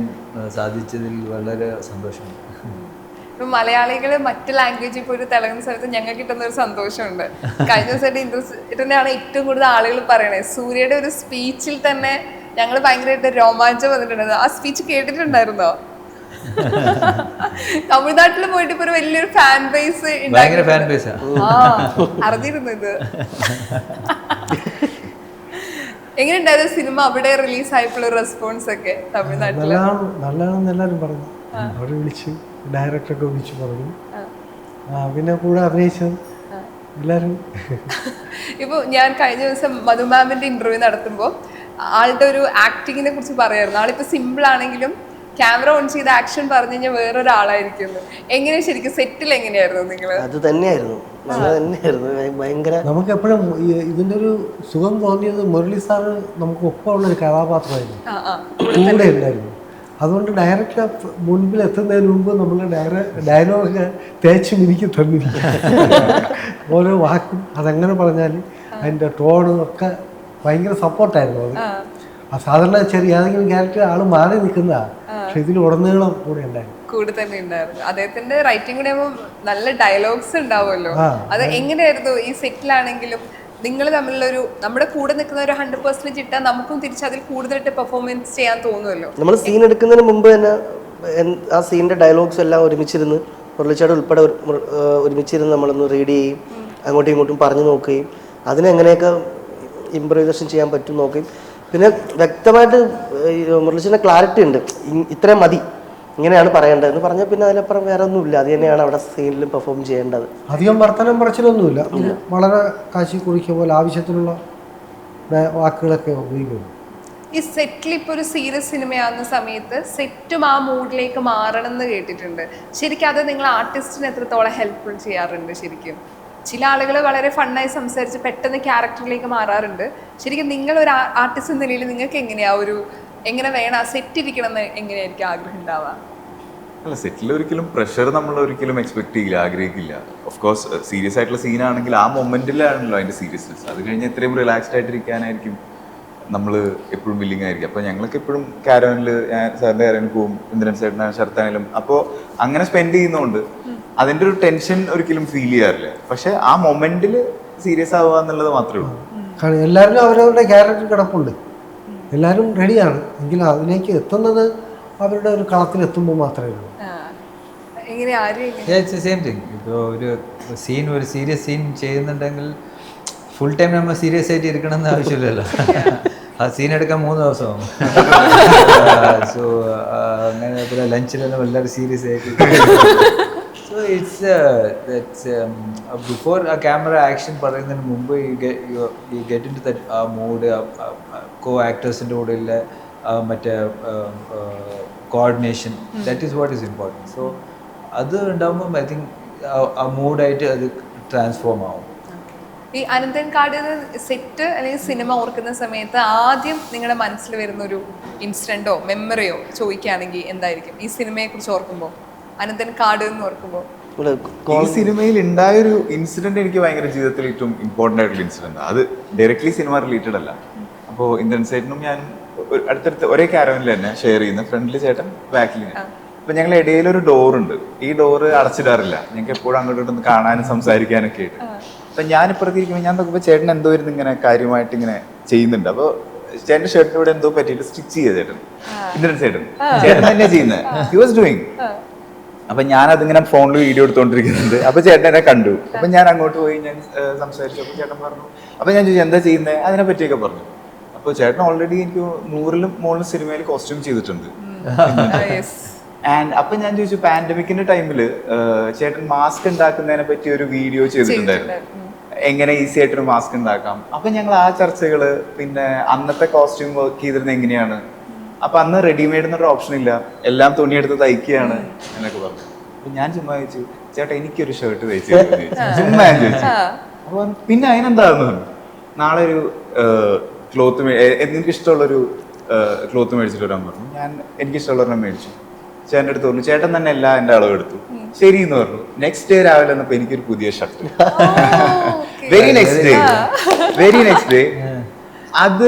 Speaker 4: സാധിച്ചതിൽ വളരെ സന്തോഷമുണ്ട്.
Speaker 5: ഇപ്പം മലയാളികൾ മറ്റ് ലാംഗ്വേജിൽ പോയി തിളങ്ങുന്ന സമയത്ത് ഞങ്ങൾക്ക് കിട്ടുന്ന ഒരു സന്തോഷമുണ്ട്. കഴിഞ്ഞ ദിവസമായിട്ട് ഇൻട്രസ്റ്റിനാണ് ഏറ്റവും കൂടുതൽ ആളുകൾ പറയണത്. സൂര്യയുടെ ഒരു സ്പീച്ചിൽ തന്നെ ഞങ്ങൾ ഭയങ്കരമായിട്ട് രോമാഞ്ചം വന്നിട്ടുണ്ടായിരുന്നു. ആ സ്പീച്ച് കേട്ടിട്ടുണ്ടായിരുന്നോ? തമിഴ്നാട്ടിൽ പോയിട്ട് ഇപ്പൊ ഒരു വലിയൊരു ഫാൻ ബേസ് അറിഞ്ഞിരുന്നു ഇത്. എങ്ങനെയുണ്ടായിരുന്നു സിനിമ അവിടെ റിലീസ് ആയപ്പോൾ റെസ്പോൺസ് ഒക്കെ തമിഴ്നാട്ടിൽ?
Speaker 3: നല്ലതാണെന്ന് എല്ലാവരും പറഞ്ഞു. അവരെ വിളിച്ചു, ഡയറക്ടറൊക്കെ വിളിച്ചു പറഞ്ഞു. പിന്നെ കൂടെ അഭിനയിച്ചത് എല്ലാവരും
Speaker 5: ഇപ്പോൾ ഞാൻ കഴിഞ്ഞ ദിവസം മധു മാമിന്റെ ഇന്റർവ്യൂ നടത്തുമ്പോൾ ആളുടെ ഒരു ആക്ടിങ്ങിനെ കുറിച്ച് പറയായിരുന്നു. ആളിപ്പോൾ സിമ്പിൾ ആണെങ്കിലും ക്യാമറ ഓൺ ചെയ്ത് ആക്ഷൻ പറഞ്ഞു കഴിഞ്ഞാൽ വേറൊരാളായിരിക്കും. എങ്ങനെ ശരിക്കും സെറ്റിൽ എങ്ങനെയായിരുന്നു നിങ്ങൾ?
Speaker 2: അത് തന്നെയായിരുന്നു, അങ്ങനെ തന്നെയായിരുന്നു. ഭയങ്കര
Speaker 3: നമുക്ക് എപ്പോഴും ഇതിൻ്റെ ഒരു സുഖം തോന്നിയത് മുരളി സാറ് നമുക്ക് ഒപ്പമുള്ളൊരു കഥാപാത്രമായിരുന്നു, കൂടെ ഉണ്ടായിരുന്നു. അതുകൊണ്ട് ഡയറക്റ്റ് മുൻപിൽ എത്തുന്നതിന് മുമ്പ് നമ്മൾ ഡയലോഗ് തേച്ച് മിനിക്ക് തന്നിരിക്കും. ഓരോ വാക്കും അതെങ്ങനെ പറഞ്ഞാൽ അതിൻ്റെ ടോണും ഒക്കെ ഭയങ്കര സപ്പോർട്ടായിരുന്നു. അത് സാധാരണ ചെറിയ ഏതെങ്കിലും ക്യാരക്ടർ ആൾ മാറി നിൽക്കുന്നതാണ്, പക്ഷെ ഇതിൽ ഉടനീളം കൂടെ ഉണ്ടായിരുന്നു,
Speaker 5: കൂടെ തന്നെ ഉണ്ടായിരുന്നു. അദ്ദേഹത്തിന്റെ റൈറ്റിംഗ് കൂടെ ആകുമ്പോൾ നല്ല ഡയലോഗ്സ് ഉണ്ടാവുമല്ലോ. അത് എങ്ങനെയായിരുന്നു ഈ സെറ്റിലാണെങ്കിലും നിങ്ങൾ തമ്മിലുള്ളൊരു നമ്മുടെ കൂടെ നിൽക്കുന്ന ഒരു 100% ഇട്ടാൽ നമുക്കും തിരിച്ചതിൽ കൂടുതലായിട്ട് പെർഫോമൻസ് ചെയ്യാൻ തോന്നുമല്ലോ.
Speaker 2: നമ്മൾ സീൻ എടുക്കുന്നതിന് മുമ്പ് തന്നെ ആ സീനിന്റെ ഡയലോഗ്സ് എല്ലാം ഒരുമിച്ചിരുന്ന് മുരളിച്ചേട്ടൻ ഉൾപ്പെടെ ഒരുമിച്ചിരുന്ന് നമ്മളൊന്ന് റീഡ് ചെയ്യും, അങ്ങോട്ടും ഇങ്ങോട്ടും പറഞ്ഞു നോക്കുകയും അതിനെങ്ങനെയൊക്കെ ഇംപ്രവൈസേഷൻ ചെയ്യാൻ പറ്റും നോക്കുകയും പിന്നെ വ്യക്തമായിട്ട് മുരളിച്ചേട്ടൻ്റെ ക്ലാരിറ്റി ഉണ്ട്, ഇത്രയും മതി, ഇങ്ങനെയാണ് പറയേണ്ടതെന്ന് പറഞ്ഞാൽ പിന്നെ അതിനപ്പുറം വേറെ ഒന്നുമില്ല. അത് തന്നെയാണ് അവിടെ സീനിലും പെർഫോം ചെയ്യേണ്ടത്.
Speaker 3: അധികം വർത്തനം പറച്ചിലൊന്നുമില്ല, വളരെ കാശി കുറിക്കുക പോലെ ആവശ്യത്തിനുള്ള വാക്കുകളൊക്കെ ഉപയോഗിക്കുന്നു.
Speaker 5: ഈ സെറ്റിൽ ഇപ്പോൾ ഒരു സീരിയസ് സിനിമയാകുന്ന സമയത്ത് സെറ്റും ആ മൂഡിലേക്ക് മാറണം എന്ന് കേട്ടിട്ടുണ്ട്. ശരിക്കും അത് നിങ്ങൾ ആർട്ടിസ്റ്റിന് എത്രത്തോളം ഹെൽപ്ഫുൾ ചെയ്യാറുണ്ട്? ശരിക്കും ചില ആളുകൾ വളരെ ഫണ്ണായി സംസാരിച്ച് പെട്ടെന്ന് ക്യാരക്ടറിലേക്ക് മാറാറുണ്ട്. ശരിക്കും നിങ്ങൾ ഒരു ആർട്ടിസ്റ്റ് എന്ന നിലയിൽ നിങ്ങൾക്ക് എങ്ങനെയാ എങ്ങനെ വേണം ആ സെറ്റ് ഇരിക്കണം എന്ന് എങ്ങനെയായിരിക്കും ആഗ്രഹം ഉണ്ടാവുക?
Speaker 1: അല്ല, സെറ്റിൽ ഒരിക്കലും പ്രഷർ നമ്മൾ ഒരിക്കലും എക്സ്പെക്ട് ചെയ്യില്ല, ആഗ്രഹിക്കില്ല. ഓഫ് കോഴ്സ് സീരിയസ് ആയിട്ടുള്ള സീനാണെങ്കിൽ ആ മൊമെന്റിലാണല്ലോ അതിന്റെ സീരിയസ്നെസ്. അത് കഴിഞ്ഞ് എത്രയും റിലാക്സ്ഡ് ആയിട്ടിരിക്കാനായിരിക്കും നമ്മൾ എപ്പോഴും വില്ലിങ് ആയിരിക്കും. അപ്പോൾ ഞങ്ങൾക്ക് എപ്പോഴും കാരവനിൽ ഞാൻ സാറിൻ്റെ കാരവനിൽ പോവും, ഇന്ദ്രൻ ചേട്ടൻ ഷർത്തായാലും. അപ്പോൾ അങ്ങനെ സ്പെൻഡ് ചെയ്യുന്നതുകൊണ്ട് അതിൻ്റെ ഒരു ടെൻഷൻ ഒരിക്കലും ഫീൽ ചെയ്യാറില്ല. പക്ഷെ ആ മൊമെന്റിൽ സീരിയസ് ആവുക എന്നുള്ളത് മാത്രമേ ഉള്ളൂ.
Speaker 3: കാരണം എല്ലാവരും അവരവരുടെ ക്യാരക്ടർ കിടപ്പുണ്ട്, എല്ലാവരും റെഡിയാണ്, എങ്കിലും അതിലേക്ക് എത്തുന്നത് അവരുടെ ഒരു കളത്തിലെത്തുമ്പോൾ മാത്രമേ ഉള്ളൂ.
Speaker 4: Same thing. ഇപ്പോൾ ഒരു സീരിയസ് സീൻ ചെയ്യുന്നുണ്ടെങ്കിൽ ഫുൾ ടൈം നമ്മൾ സീരിയസ് ആയിട്ട് ഇരിക്കണമെന്ന് ആവശ്യമില്ലല്ലോ. ആ സീൻ എടുക്കാൻ 3 ദിവസമാകും. സോ അങ്ങനെ പിന്നെ ലഞ്ചിലെല്ലാം എല്ലാവരും സീരിയസ് ആയിട്ട്. സോ ഇറ്റ്സ് ബിഫോർ ആ ക്യാമറ ആക്ഷൻ പറയുന്നതിന് മുമ്പ് you get into that ആ മൂഡ്, കോ ആക്ടേഴ്സിൻ്റെ കൂടെയുള്ള മറ്റേ coordination, that is what is important. So അത് ഉണ്ടാകുമ്പം ഐ തിങ്ക് ആ മൂഡായിട്ട് അത് ട്രാൻസ്ഫോം ആവും.
Speaker 5: ഈ അനന്തൻ കാട് സെറ്റ് അല്ലെങ്കിൽ സിനിമ ഓർക്കുന്ന സമയത്ത് ആദ്യം നിങ്ങളുടെ മനസ്സിൽ വരുന്ന ഒരു ഇൻസിഡന്റോ മെമ്മറിയോ ചോദിക്കുകയാണെങ്കിൽ എന്തായിരിക്കും ഈ സിനിമയെ കുറിച്ച് ഓർക്കുമ്പോൾ? അനന്തൻ കാട് എന്ന് ഓർക്കുമ്പോൾ
Speaker 1: ഈ സിനിമയിൽ ഉണ്ടായൊരു ഇൻസിഡന്റ് എനിക്ക് ഭയങ്കര ജീവിതത്തിൽ ഏറ്റവും ഇമ്പോർട്ടൻ്റ് ആയിട്ടുള്ള ഇൻസിഡന്റ്. അത് ഡയറക്ട്ലി സിനിമ റിലേറ്റഡ് അല്ല. അപ്പോൾ ഇന്ദ്രൻ ചേട്ടനും ഞാൻ അടുത്തടുത്ത് ഒരേ കാരവനിൽ തന്നെ ഷെയർ ചെയ്യുന്ന, ഫ്രണ്ടിൽ ചേട്ടൻ ബാക്കിൽ ഞാൻ. അപ്പൊ ഞങ്ങൾ ഇടയിൽ ഒരു ഡോറുണ്ട്, ഈ ഡോറ് അടച്ചിടാറില്ല, ഞങ്ങൾക്ക് എപ്പോഴും അങ്ങോട്ട് ഇട്ടൊന്ന് കാണാനും സംസാരിക്കാനൊക്കെ ആയിട്ട്. അപ്പൊ ഞാനിപ്പുറത്തിരിക്കുമ്പോൾ ഞാൻ നോക്കുമ്പോൾ ചേട്ടൻ എന്തോ ഇരുന്ന് ഇങ്ങനെ കാര്യമായിട്ട് ഇങ്ങനെ ചെയ്യുന്നുണ്ട്. അപ്പോൾ ചേട്ടൻ്റെ ഷർട്ടിന് ഇവിടെ എന്തോ പറ്റിയിട്ട് സ്റ്റിച്ച് ചെയ്ത ചേട്ടൻ, ഇന്ദ്രൻ ചേട്ടൻ തന്നെ ചെയ്യുന്നത്, ഹി വാസ് ഡൂയിങ്. അപ്പൊ ഞാൻ അതിങ്ങനെ ഫോണിൽ വീഡിയോ എടുത്തോണ്ടിരിക്കുന്നുണ്ട്. അപ്പൊ ചേട്ടൻ എന്നെ കണ്ടു. അപ്പൊ ഞാൻ അങ്ങോട്ട് പോയി, ഞാൻ സംസാരിച്ചു. അപ്പൊ ചേട്ടൻ പറഞ്ഞു, അപ്പൊ ഞാൻ ചോദിച്ചു എന്താ ചെയ്യുന്നത്, അതിനെ പറ്റിയൊക്കെ പറഞ്ഞു. അപ്പോൾ ചേട്ടൻ ഓൾറെഡി എനിക്ക് 100-ലും മുകളിൽ സിനിമയിൽ കോസ്റ്റ്യൂം ചെയ്തിട്ടുണ്ട്. ആൻഡ് അപ്പൊ ഞാൻ ചോദിച്ചു, പാൻഡമിക്കിന്റെ ടൈമില് ചേട്ടൻ മാസ്ക് ഉണ്ടാക്കുന്നതിനെ പറ്റി ഒരു വീഡിയോ ചെയ്തിട്ടുണ്ടായിരുന്നു, എങ്ങനെ ഈസി ആയിട്ടൊരു മാസ്ക് ഉണ്ടാക്കാം. അപ്പൊ ഞങ്ങൾ ആ ചർച്ചകള്, പിന്നെ അന്നത്തെ കോസ്റ്റ്യൂം വർക്ക് ചെയ്തിരുന്നത് എങ്ങനെയാണ്, അപ്പൊ അന്ന് റെഡിമെയ്ഡ് എന്നൊരു ഓപ്ഷൻ ഇല്ല, എല്ലാം തുണിയെടുത്ത് തയ്ക്കുകയാണ് എന്നൊക്കെ പറഞ്ഞു. അപ്പൊ ഞാൻ ചുമ്മാ ചോദിച്ചു, ചേട്ടാ എനിക്കൊരു ഷർട്ട് തയ്ച്ചു ചുമ്മാ ഞാൻ ചോദിച്ചു. അപ്പൊ പിന്നെ അതിനെന്താന്ന് പറഞ്ഞു, നാളെ ഒരു ക്ലോത്ത് എനിക്ക് ഇഷ്ടമുള്ളൊരു ക്ലോത്ത് മേടിച്ചിട്ട് വരാൻ പറഞ്ഞു. ഞാൻ എനിക്കിഷ്ടമുള്ളവരെണ്ണം മേടിച്ചു. ചേട്ടൻ്റെ അടുത്ത് പറഞ്ഞു, ചേട്ടൻ തന്നെ എല്ലാം എൻ്റെ അളവ് എടുത്തു, ശരി എന്ന് പറഞ്ഞു. നെക്സ്റ്റ് ഡേ രാവിലെ വന്നപ്പോൾ എനിക്കൊരു പുതിയ ഷർട്ട്, വെരി നെക്സ്റ്റ് ഡേ. അത്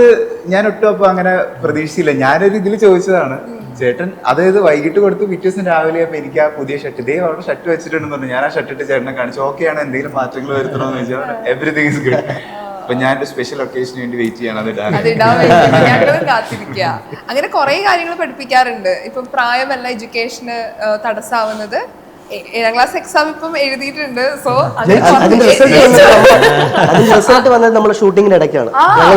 Speaker 1: ഞാൻ ഒട്ടും അപ്പൊ അങ്ങനെ പ്രതീക്ഷിച്ചില്ല. ഞാനൊരു ഇതിൽ ചോദിച്ചതാണ്. ചേട്ടൻ അതായത് വൈകിട്ട് കൊടുത്ത് പിറ്റേ ദിവസം രാവിലെ അപ്പൊ എനിക്ക് ആ പുതിയ ഷർട്ട്, ഇതേ അവിടെ ഷർട്ട് വെച്ചിട്ടുണ്ടെന്ന് പറഞ്ഞു. ഞാൻ ആ ഷർട്ട് ഇട്ട് ചേട്ടനെ കാണിച്ചു. ഓക്കെയാണ്, എന്തെങ്കിലും മാറ്റങ്ങൾ വരുത്തണമെന്ന് വെച്ചാൽ എവറിത്തിങ് ഇസ് ഗുഡ്. അപ്പൊ ഞാൻ ഒരു സ്പെഷ്യൽ ഒക്കേഷന് വേണ്ടി വെയിറ്റ് ചെയ്യണം അത്
Speaker 5: ഞങ്ങളും കാത്തിരിക്കുക. അങ്ങനെ കുറെ കാര്യങ്ങൾ പഠിപ്പിക്കാറുണ്ട്. ഇപ്പൊ പ്രായമല്ല എഡ്യൂക്കേഷന് തടസ്സാവുന്നത്. 7ാം ക്ലാസ് എക്സാം ഇപ്പം എഴുതിയിട്ടുണ്ട്. സോ
Speaker 2: അതിന്റെ റിസൾട്ട് വന്നത് നമ്മുടെ ഷൂട്ടിങ്ങിന്റെ ഇടയ്ക്കാണ്.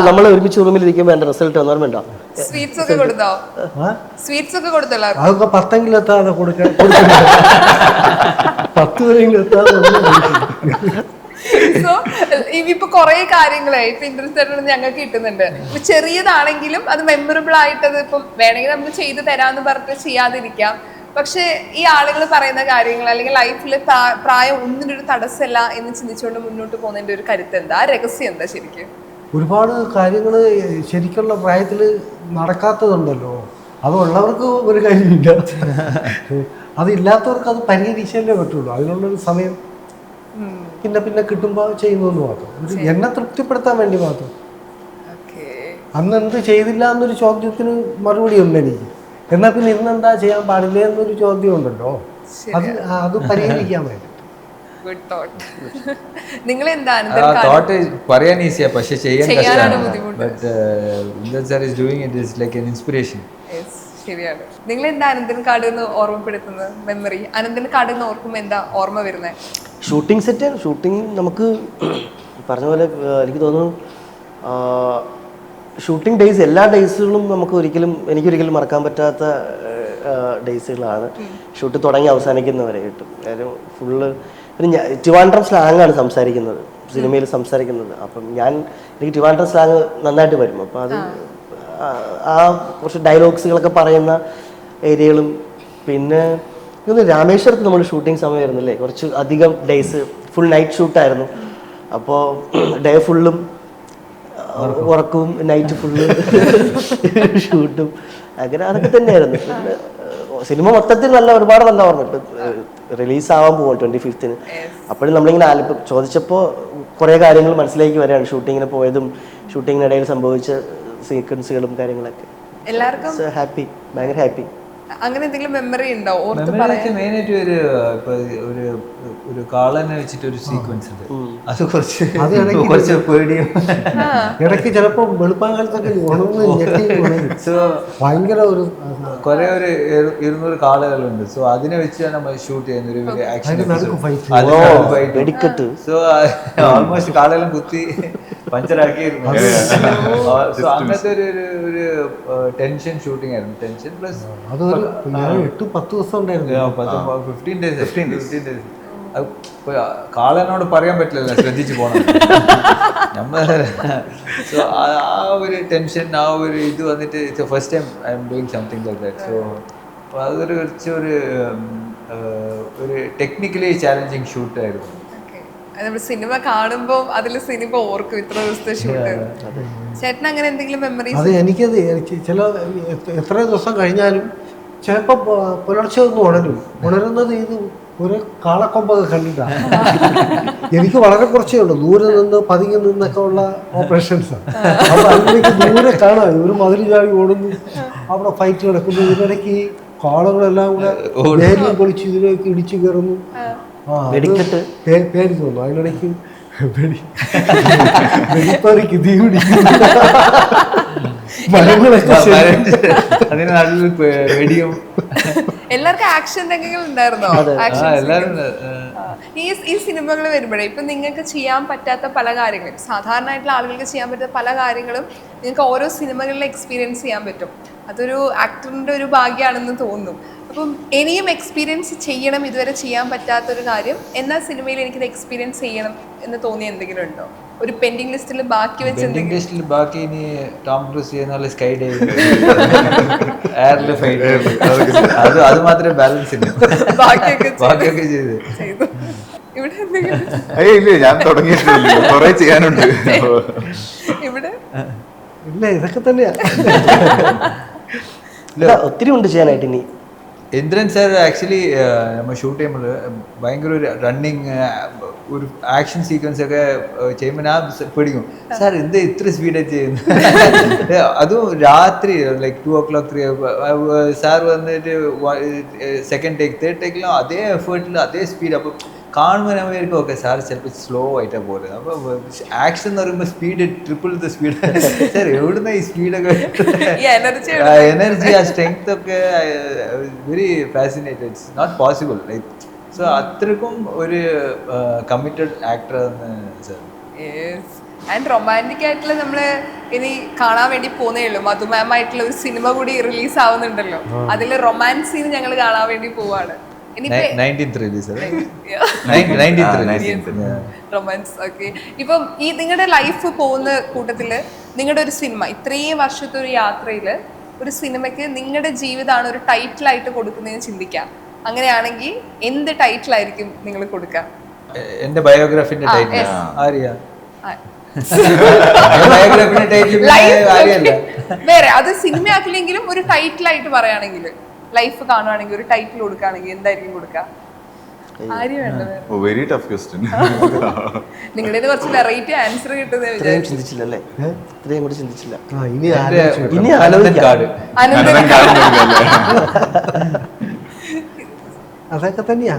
Speaker 2: നമ്മൾ ഒരുമിച്ച് റൂമിൽ ഇരിക്കുമ്പോൾ എന്റെ റിസൾട്ട് വന്നാൽ വേണ്ട.
Speaker 5: സ്വീറ്റ്സ് ഒക്കെ കൊടുത്തോ? സ്വീറ്റ്സ് ഒക്കെ കൊടുത്തല്ലോ?
Speaker 3: അതൊക്കെ 10എങ്കിലും എത്താതെ കൊടുക്കാൻ, 10 വരെയെങ്കിലും എത്താതെ.
Speaker 5: സോ ഇപ്പൊ കുറെ കാര്യങ്ങളായി ഇപ്പൊ ഇൻട്രസ്റ്റ് ഞങ്ങൾക്ക് കിട്ടുന്നുണ്ട്. ഇപ്പൊ ചെറിയതാണെങ്കിലും അത് മെമ്മറബിൾ ആയിട്ട് അത് ഇപ്പം വേണമെങ്കിൽ നമുക്ക് ചെയ്തു തരാമെന്ന് പറഞ്ഞിട്ട് ചെയ്യാതിരിക്കാം. പക്ഷെ ഈ ആളുകൾ പറയുന്ന കാര്യങ്ങൾ അല്ലെങ്കിൽ ലൈഫിൽ പ്രായം ഒന്നിനൊരു തടസ്സമല്ല എന്ന് ചിന്തിച്ചുകൊണ്ട് മുന്നോട്ട് പോകുന്നതിന്റെ ഒരു കരുത്ത് എന്താ, രഹസ്യം എന്താ ശരിക്കും?
Speaker 3: ഒരുപാട് കാര്യങ്ങൾ ശരിക്കുള്ള പ്രായത്തിൽ നടക്കാത്തതുണ്ടല്ലോ, അതുള്ളവർക്ക് ഒരു കാര്യമില്ല. അതില്ലാത്തവർക്ക് അത് പരിഹരിച്ചല്ലേ പറ്റുള്ളൂ. അതിനുള്ളൊരു സമയം പിന്നെ കിട്ടുമ്പോൾ ചെയ്യുന്നതെന്ന് മാത്രം. എന്നെ തൃപ്തിപ്പെടുത്താൻ വേണ്ടി മാത്രം. അന്ന് എന്ത് ചെയ്തില്ല എന്നൊരു ചോദ്യത്തിന് മറുപടി ഉണ്ട് എനിക്ക്. എന്നാൽ പിന്നെ ഇന്നെന്താ ചെയ്യാൻ പാടില്ല എന്നൊരു ചോദ്യം ഉണ്ടല്ലോ, അത് പരിഹരിക്കാൻ വേണ്ടി.
Speaker 5: നിങ്ങൾ
Speaker 4: തോട്ട് പറയാൻ ഈസിയാ, പക്ഷെ ചെയ്യാൻ കഷ്ടമാണ്. But Indran sir is doing it is like an inspiration.
Speaker 5: ശരിയാണ്. നിങ്ങൾ എന്താ അനന്തൻ കാട് എന്ന് ഓർമ്മപ്പെടുത്തുന്നത്? മെമ്മറി അനന്തൻ കാട് എന്ന് ഓർക്കുമ്പോൾ എന്താ ഓർമ്മ വരുന്നത്?
Speaker 2: Shooting set. ഷൂട്ടിംഗ് നമുക്ക് പറഞ്ഞ പോലെ എനിക്ക് തോന്നുന്നു ഷൂട്ടിംഗ് ഡേയ്സ് എല്ലാ ഡേയ്സുകളും എനിക്കൊരിക്കലും മറക്കാൻ പറ്റാത്ത ഡേയ്സുകളാണ്. ഷൂട്ട് തുടങ്ങി അവസാനിക്കുന്നവരെ കിട്ടും. കാര്യം ഫുള്ള് പിന്നെ ട്രിവാൻഡ്രം സ്ലാങ്ങാണ് സംസാരിക്കുന്നത്, സിനിമയിൽ സംസാരിക്കുന്നത്. അപ്പം എനിക്ക് ട്രിവാൻഡ്രം സ്ലാങ് നന്നായിട്ട് വരും. അപ്പം അത് ആ കുറച്ച് ഡയലോഗ്സുകളൊക്കെ പറയുന്ന ഏരിയകളും. പിന്നെ രാമേശ്വരത്ത് നമ്മൾ ഷൂട്ടിംഗ് സമയമായിരുന്നല്ലേ, കുറച്ച് അധികം ഡേയ്സ് ഫുൾ നൈറ്റ് ഷൂട്ടായിരുന്നു. അപ്പോൾ ഡേ ഫുള്ളും ഉറക്കവും നൈറ്റ് ഫുള്ള് ഷൂട്ടും അങ്ങനെ അതൊക്കെ തന്നെയായിരുന്നു. സിനിമ മൊത്തത്തിൽ ഒരുപാട് നല്ല ഓർമ്മ. ഇപ്പം റിലീസാവാൻ പോവാം 25th. അപ്പോഴും നമ്മളിങ്ങനെ ചോദിച്ചപ്പോൾ കുറേ കാര്യങ്ങൾ മനസ്സിലേക്ക് വരികയാണ്. ഷൂട്ടിങ്ങിന് പോയതും ഷൂട്ടിങ്ങിനിടയിൽ സംഭവിച്ച സീക്വൻസുകളും കാര്യങ്ങളൊക്കെ.
Speaker 5: എല്ലാവർക്കും
Speaker 2: ഹാപ്പി, ഭയങ്കര ഹാപ്പി.
Speaker 5: അങ്ങനെ എന്തെങ്കിലും മെമ്മറി ഉണ്ടോ?
Speaker 4: മെയിനായിട്ട് ഒരു കാളനെ വെച്ചിട്ട് ഒരു സീക്വൻസ് ഉണ്ട്. അത് കുറച്ച് പേടിയും
Speaker 3: ഇടയ്ക്ക് ചിലപ്പോൾ വെളുപ്പാങ്കാലത്തൊക്കെ ഭയങ്കര
Speaker 4: കുറെ ഒരു 200 കാളകളുണ്ട്. സോ അതിനെ വെച്ചാണ് നമ്മൾ ഷൂട്ട് ചെയ്യുന്ന ഒരു ആക്ഷൻ. സോ ഓൾമോസ്റ്റ് കാളെല്ലാം കുത്തി പഞ്ചറാക്കിയിരുന്നു. സോ അങ്ങനത്തെ ഒരു ടെൻഷൻ ഷൂട്ടിംഗ് ആയിരുന്നു. ടെൻഷൻ പ്ലസ്
Speaker 3: 8-10 ദിവസം ഉണ്ടായിരുന്നു.
Speaker 4: 15 days. കാളനോട് പറയാൻ പറ്റില്ല, ശ്രദ്ധിച്ചു പോണം നമ്മൾ. സോ ആ ഒരു ടെൻഷൻ, ആ ഒരു ഇത് വന്നിട്ട് it's first time I am doing something like that. So അപ്പോൾ അതൊരു കുറച്ച് ഒരു ടെക്നിക്കലി ചാലഞ്ചിങ് ഷൂട്ടായിരുന്നു.
Speaker 5: നമ്മൾ സിനിമ കാണുമ്പോൾ അതിൽ സിനിമ ഓർക്കും ഇത്ര ദിവസത്തെ ഷൂട്ട്. ചേട്ടൻ അങ്ങനെ എന്തെങ്കിലും മെമ്മറീസ്?
Speaker 3: അത് എനിക്കത് എത്ര ദിവസം കഴിഞ്ഞാലും ചിലപ്പോൾ പുലർച്ചെ ഒന്ന് ഉണരുന്നത് ഇത് ഒരു കാളക്കൊമ്പൊക്കെ കണ്ടിട്ടാണ്. എനിക്ക് വളരെ കുറച്ചേ ഉള്ളൂ, ദൂരെ നിന്ന് പതുങ്ങി നിന്നൊക്കെ ഉള്ള ഓപ്പറേഷൻസാണ്. അപ്പോൾ അതിലേക്ക് ദൂരെ കാണാം ഒരു മതിൽ ചാടി ഓടുന്നു, അവിടെ ഫൈറ്റ് കിടക്കുന്നു. ഇതിനിടയ്ക്ക് ഈ കാളകളെല്ലാം കൂടെ വേലിയും പൊളിച്ച് ഇതിലേക്ക് ഇടിച്ചു കയറുന്നു. പേടി തോന്നുന്നു. അതിനിടയ്ക്ക് വെടിപ്പറിക്ക് തീ പിടിക്കുന്നു.
Speaker 5: എല്ലാവർക്കും ആക്ഷൻ രംഗങ്ങൾ ഉണ്ടായിരുന്നോ? ഈ സിനിമകൾ വരുമ്പോഴേ ഇപ്പൊ നിങ്ങൾക്ക് ചെയ്യാൻ പറ്റാത്ത പല കാര്യങ്ങളും, സാധാരണയായിട്ടുള്ള ആളുകൾക്ക് ചെയ്യാൻ പറ്റാത്ത പല കാര്യങ്ങളും നിങ്ങൾക്ക് ഓരോ സിനിമകളിൽ എക്സ്പീരിയൻസ് ചെയ്യാൻ പറ്റും. അതൊരു ആക്ടറിന്റെ ഒരു ഭാഗ്യമാണെന്ന് തോന്നുന്നു. അപ്പം ഇനിയും എക്സ്പീരിയൻസ് ചെയ്യണം, ഇതുവരെ ചെയ്യാൻ പറ്റാത്തൊരു കാര്യം എന്നാൽ സിനിമയിൽ എനിക്കിത് എക്സ്പീരിയൻസ് ചെയ്യണം എന്ന് തോന്നിയ എന്തെങ്കിലും ഉണ്ടോ? ഒരു പെൻഡിങ് ലിസ്റ്റിൽ ബാക്കി വെച്ച്
Speaker 4: ബാക്കി ഇനി ടോം ക്രൂസ് ചെയ്യുന്ന സ്കൈ ഡൈവിംഗ്, എയർലി ഫൈറ്റ്, അത് മാത്രമേ ബാലൻസ് ഇല്ല. ബാക്കിയൊക്കെ ചെയ്തു.
Speaker 1: ഇല്ല, ഞാൻ തുടങ്ങിയിട്ടില്ല, കുറെ ചെയ്യാനുണ്ട്
Speaker 5: ഇവിടെ.
Speaker 3: ഇല്ല, ഇതൊക്കെ തന്നെയാ,
Speaker 2: ഒത്തിരി ഉണ്ട് ചെയ്യാനായിട്ട് ഇനി.
Speaker 4: ഇന്ദ്രൻ സാർ ആക്ച്വലി നമ്മൾ ഷൂട്ട് ചെയ്യുമ്പോൾ ഭയങ്കര ഒരു റണ്ണിങ്, ഒരു ആക്ഷൻ സീക്വൻസ് ഒക്കെ ചെയ്യുമ്പോൾ ഞാൻ പേടിക്കും, സാർ എന്താ ഇത്ര സ്പീഡായി ചെയ്യുന്നു. അതും രാത്രി ലൈക്ക് 2 o'clock 3 സാർ വന്നിട്ട് സെക്കൻഡ് ടേക്ക് തേർഡ് ടേക്കിലും അതേ എഫേർട്ടിൽ അതേ സ്പീഡ്. അപ്പോൾ കാണുമ്പോൾ ഞാൻ വിചാരിക്കും ഓക്കെ സാർ ചിലപ്പോൾ സ്ലോ ആയിട്ടാണ് പോകുന്നത്. അപ്പോൾ ആക്ഷൻ എന്ന് പറയുമ്പോൾ speed triple the speed. Sir എവിടുന്ന ഈ സ്പീഡൊക്കെ, എനർജി, ആ സ്ട്രെങ്ത് ഒക്കെ very fascinated. It's not possible like. So അത്രക്കും ഒരു കമ്മിറ്റഡ് ആക്ടർ ആണ് സാർ.
Speaker 5: ആൻഡ് റൊമാൻറ്റിക് ആയിട്ടുള്ള നമ്മൾ ഇനി കാണാൻ വേണ്ടി പോകുന്നേ ഉള്ളൂ. മധുമാമായിട്ടുള്ള ഒരു സിനിമ കൂടി റിലീസ് ആവുന്നുണ്ടല്ലോ, അതിൽ റൊമാൻസ് സീൻ ഞങ്ങൾ കാണാൻ വേണ്ടി പോവാണ്.
Speaker 4: 19th release 19th
Speaker 5: romance. Okay. ഇപ്പം ഈ നിങ്ങളുടെ ലൈഫ് പോകുന്ന കൂട്ടത്തില് നിങ്ങളുടെ ഒരു സിനിമ ഇത്രയും വർഷത്തെ ഒരു യാത്രയിൽ ഒരു സിനിമയ്ക്ക് നിങ്ങളുടെ ജീവിതമാണ് ഒരു ടൈറ്റിലായിട്ട് കൊടുക്കുന്നതെന്ന് ചിന്തിക്കാം. അങ്ങനെയാണെങ്കിൽ എന്ത് ടൈറ്റിലായിരിക്കും നിങ്ങൾ കൊടുക്കുക?
Speaker 4: എന്റെ ബയോഗ്രാഫിന്റെ ടൈറ്റിൽ
Speaker 5: yes.
Speaker 4: ആര്യ
Speaker 5: ആ.
Speaker 4: ബയോഗ്രാഫിന്റെ ടൈറ്റിൽ
Speaker 5: Life,
Speaker 4: ആര്യല്ല.
Speaker 5: okay. വേറെ അത് സിനിമയാക്കില്ലെങ്കിലും ഒരു ടൈറ്റിലായിട്ട് പറയുകയാണെങ്കിൽ ലൈഫ് കാണുവാണെങ്കിൽ ഒരു ടൈറ്റിൽ കൊടുക്കുകയാണെങ്കിൽ എന്തായിരിക്കും കൊടുക്കുക? ആര്യ വേണ്ടത്?
Speaker 1: Very tough question.
Speaker 5: നിങ്ങളുടെ കുറച്ച് വെറൈറ്റി ആൻസർ കിട്ടുന്നത്
Speaker 2: ഇത്രയും ചിന്തിച്ചില്ല അല്ലേ? ഇത്രയും കൂടി ചിന്തിച്ചില്ല.
Speaker 3: ഇനി
Speaker 2: ഇനി
Speaker 4: അനന്തൻ കാട്.
Speaker 5: അനന്തൻ
Speaker 3: അതൊക്കെ തന്നെയാ.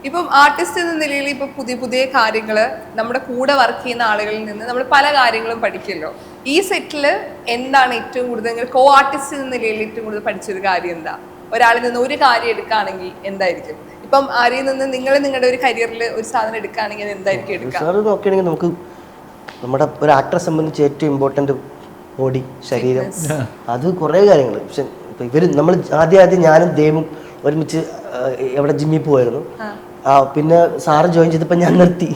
Speaker 5: ഇപ്പം ആർട്ടിസ്റ്റ് എന്ന നിലയിൽ ഇപ്പൊ പുതിയ പുതിയ കാര്യങ്ങള് നമ്മുടെ കൂടെ വർക്ക് ചെയ്യുന്ന ആളുകളിൽ നിന്ന് നമ്മൾ പല കാര്യങ്ങളും പഠിക്കുമല്ലോ. ഈ സെറ്റില് എന്താണ് ഏറ്റവും കൂടുതൽ നിങ്ങൾ കോ ആർട്ടിസ്റ്റ് എന്ന നിലയിൽ ഏറ്റവും കൂടുതൽ പഠിച്ചൊരു കാര്യം എന്താ? ഒരാളിൽ നിന്ന് ഒരു കാര്യം എടുക്കുകയാണെങ്കിൽ എന്തായിരിക്കും? ഇപ്പം ആരിൽ നിന്ന് നിങ്ങൾ നിങ്ങളുടെ ഒരു കരിയറിൽ ഒരു സാധനം എടുക്കുകയാണെങ്കിൽ അത് എന്തായിരിക്കും എടുക്കുക?
Speaker 2: സാറ് നോക്കുകയാണെങ്കിൽ നമുക്ക് നമ്മുടെ ഒരു ആക്ടറെ സംബന്ധിച്ച് ഏറ്റവും ഇമ്പോർട്ടൻ്റ് ബോഡി, ശരീരം, അത് കുറേ കാര്യങ്ങൾ. പക്ഷെ ഇപ്പം ഇവർ നമ്മൾ ആദ്യം ഞാനും ദേവും ഒരുമിച്ച് എവിടെ ജിമ്മിൽ പോവായിരുന്നു. പിന്നെ സാറ് ജോയിൻ ചെയ്തപ്പോൾ ഞാൻ നിർത്തി.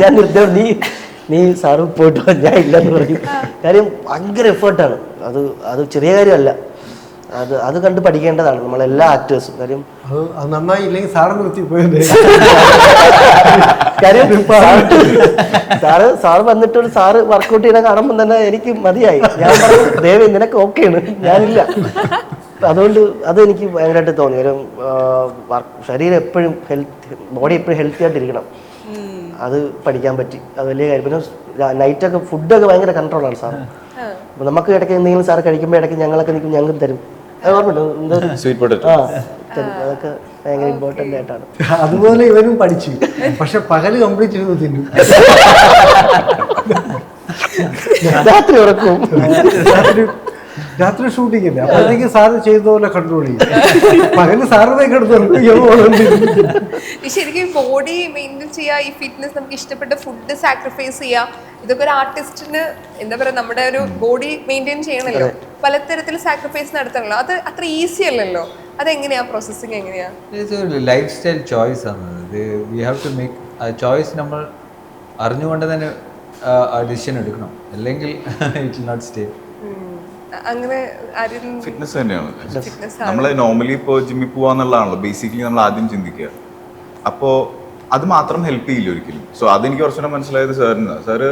Speaker 2: ഞാൻ നിർത്തിയോണ്ട് നീ സാറ് പോയിട്ട് ഞാൻ ഇല്ലെന്ന് പറയും. കാര്യം ഭയങ്കര എഫേർട്ടാണ്. അത് ചെറിയ കാര്യമല്ല. അത് കണ്ട് പഠിക്കേണ്ടതാണ് നമ്മളെല്ലാ ആക്ടേഴ്സും. കാര്യം
Speaker 3: അത് നന്നായി ഇല്ലെങ്കിൽ സാറ് നിർത്തി പോയത്.
Speaker 2: കാര്യം സാറ് വന്നിട്ടൊരു സാറ് വർക്കൗട്ട് ചെയ്യണ കാണുമ്പോൾ തന്നെ എനിക്ക് മതിയായി. ഞാൻ പറഞ്ഞു ദേവി നിനക്ക് ഓക്കെയാണ്, ഞാനില്ല. അതുകൊണ്ട് അതെനിക്ക് ഭയങ്കരമായിട്ട് തോന്നി. കാര്യം ശരീരം എപ്പോഴും ബോഡി എപ്പോഴും ഹെൽത്തി ആയിട്ടിരിക്കണം. അത് പഠിക്കാൻ പറ്റി. അത് വലിയ കാര്യം. പിന്നെ നൈറ്റൊക്കെ ഫുഡൊക്കെ ഭയങ്കര കൺട്രോളാണ് സാർ. അപ്പോൾ നമുക്ക് ഇടയ്ക്ക് എന്തെങ്കിലും സാർ കഴിക്കുമ്പോൾ ഇടയ്ക്ക് ഞങ്ങളൊക്കെ നിൽക്കും, ഞങ്ങൾക്ക് തരും. അത് ഓർമ്മയുണ്ടോ?
Speaker 1: Sweet potato.
Speaker 2: തരും. അതൊക്കെ ഭയങ്കര ഇമ്പോർട്ടൻ്റ് ആയിട്ടാണ്.
Speaker 3: അതുപോലെ ഇവനും പഠിച്ചു. പക്ഷെ പകല് കംപ്ലീറ്റ് ഇരുന്ന് തിന്നും,
Speaker 2: രാത്രി ഉറക്കും.
Speaker 3: രാത്രി ഷൂട്ടിംഗ് അല്ലേ, അപ്പോഴത്തേക്ക് സാറ് ചെയ്ത പോലെ കൺട്രോൾ ചെയ്യും. പകല് സാറിനെ കിടന്നു.
Speaker 5: ശരിക്കും ബോഡി മെയിൻറ്റെയിൻ ചെയ്യുക, ഈ ഫിറ്റ്നസ്, നമുക്ക് ഇഷ്ടപ്പെട്ട ഫുഡ് സാക്രിഫൈസ് ചെയ്യുക, ഇതൊക്കെ ഒരു ആർട്ടിസ്റ്റിന് എന്താ പറയുക, നമ്മുടെ ഒരു ബോഡി മെയിൻറ്റെയിൻ ചെയ്യണമല്ലോ, പലതരത്തിൽ സാക്രിഫൈസ് നടത്തണല്ലോ. അത് അത്ര ഈസി അല്ലല്ലോ. അതെങ്ങനെയാ പ്രോസസ്സിങ് എങ്ങനെയാ?
Speaker 4: ലൈഫ് സ്റ്റൈൽ ചോയ്സ് ആണ്. വി ഹാവ് ടു മേക്ക് ആ ചോയ്സ്. നമ്മൾ അറിഞ്ഞുകൊണ്ട് തന്നെ ആ ഡിസിഷൻ എടുക്കണം, അല്ലെങ്കിൽ ഇറ്റ് വിൽ നോട്ട് സ്റ്റേ.
Speaker 5: അങ്ങനെ
Speaker 1: ഫിറ്റ്നസ് തന്നെയാണ്. നമ്മൾ നോർമലി ഇപ്പോൾ ജിമ്മിൽ പോവാന്നുള്ളതാണല്ലോ ബേസിക്കലി നമ്മൾ ആദ്യം ചിന്തിക്കുക. അപ്പോൾ അത് മാത്രം ഹെൽപ്പ് ചെയ്യില്ല ഒരിക്കലും. സോ അതെനിക്ക് കുറച്ചുകൂടെ മനസ്സിലായത് സാറിന്. സാറ്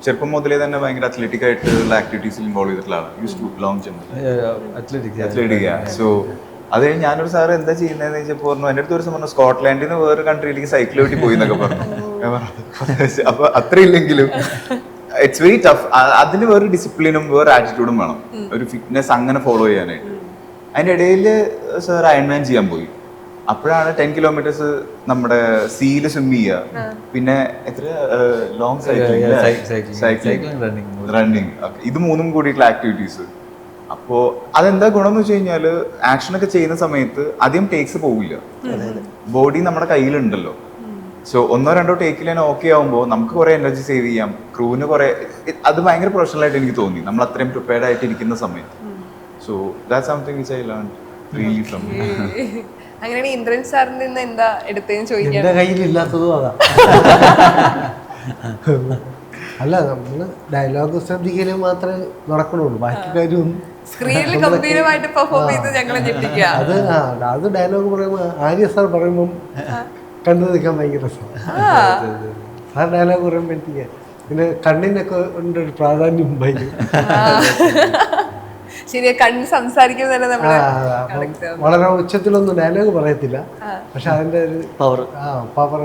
Speaker 1: ചെറുപ്പം മുതലേ തന്നെ ഭയങ്കര അത്ലറ്റിക് ആയിട്ടുള്ള ആക്ടിവിറ്റീസിൽ ഇൻവോൾവ് ചെയ്തിട്ടുള്ളതാണ്. Long jump, athletic. സോ അത് കഴിഞ്ഞ് ഞാനൊരു സാറ് എന്താ ചെയ്യുന്നതെന്ന് വെച്ചപ്പോൾ പറഞ്ഞു, എൻ്റെ അടുത്ത് ഒരു ദിവസം പറഞ്ഞു സ്കോട്ട്ലാൻഡിൽ നിന്ന് വേറെ കൺട്രിയിലേക്ക് സൈക്കിൾ ഓട്ടി പോയി എന്നൊക്കെ പറഞ്ഞു. അപ്പൊ അത്രയില്ലെങ്കിലും ഇറ്റ്സ് വെരി ടഫ്. അതിന് വേറെ ഡിസിപ്ലിനും വേറെ ആറ്റിറ്റ്യൂഡും വേണം, ഒരു ഫിറ്റ്നസ് അങ്ങനെ ഫോളോ ചെയ്യാനായിട്ട്. അതിൻ്റെ ഇടയിൽ സാർ അയൺമാൻ ചെയ്യാൻ പോയി. അപ്പോഴാണ് 10 കിലോമീറ്റേഴ്സ് നമ്മുടെ സീല് സ്വിം ചെയ്യുക, പിന്നെ എത്ര ലോങ് സൈക്ലിംഗ്, റണ്ണിങ്, ഇത് മൂന്നും കൂടിയിട്ടുള്ള ആക്ടിവിറ്റീസ്. അപ്പോൾ അതെന്താ ഗുണം എന്ന് വെച്ച് കഴിഞ്ഞാൽ ആക്ഷനൊക്കെ ചെയ്യുന്ന സമയത്ത് അധികം ടേക്സ് പോവില്ല, ബോഡി നമ്മുടെ കയ്യിലുണ്ടല്ലോ. സോ 1-2 ടേക്കിൽ തന്നെ ഓക്കെ ആകുമ്പോൾ നമുക്ക് കുറെ എനർജി സേവ് ചെയ്യാം, ക്രൂവിന് കുറെ. അത് ഭയങ്കര പ്രൊഫഷണൽ ആയിട്ട് എനിക്ക് തോന്നി, നമ്മൾ അത്രയും പ്രിപ്പയർഡ് ആയിട്ട് ഇരിക്കുന്ന സമയത്ത്. So that's something which I learn really from.
Speaker 5: അങ്ങനെയാണ് ഇന്ദ്രൻ സാറിൽ നിന്ന് എന്താ എടുത്തതെന്ന് ചോദിക്കാൻ.
Speaker 3: എന്റെ കയ്യിലില്ലാത്തതും അതാ. അല്ല, നമ്മള് ഡയലോഗ് ശ്രദ്ധിക്കല് മാത്രമേ നടക്കണുള്ളൂ, ബാക്കി കാര്യമൊന്നും.
Speaker 5: സ്ക്രീനിൽ ഗംഭീരമായിട്ട് പെർഫോം ചെയ്ത് ഞങ്ങളെ ഞെട്ടിക്കുക.
Speaker 3: അത് ഡയലോഗ് പറയുമ്പോൾ ആര്യ സാർ പറയുമ്പം കണ്ടു നിൽക്കാൻ ഭയങ്കര രസമാണ്. സാർ ഡയലോഗ് പറയുമ്പോഴത്തേക്ക് പിന്നെ കണ്ണിനൊക്കെ ഉണ്ട് ഒരു പ്രാധാന്യം ഭയങ്കര.
Speaker 5: ശരിയാ, കണ്ണ് സംസാരിക്കുന്നത് നമ്മള്
Speaker 3: വളരെ ഉച്ചത്തിലൊന്നും ഡയലോഗ് പറയത്തില്ല, പക്ഷെ അതിന്റെ ഒരു പവർ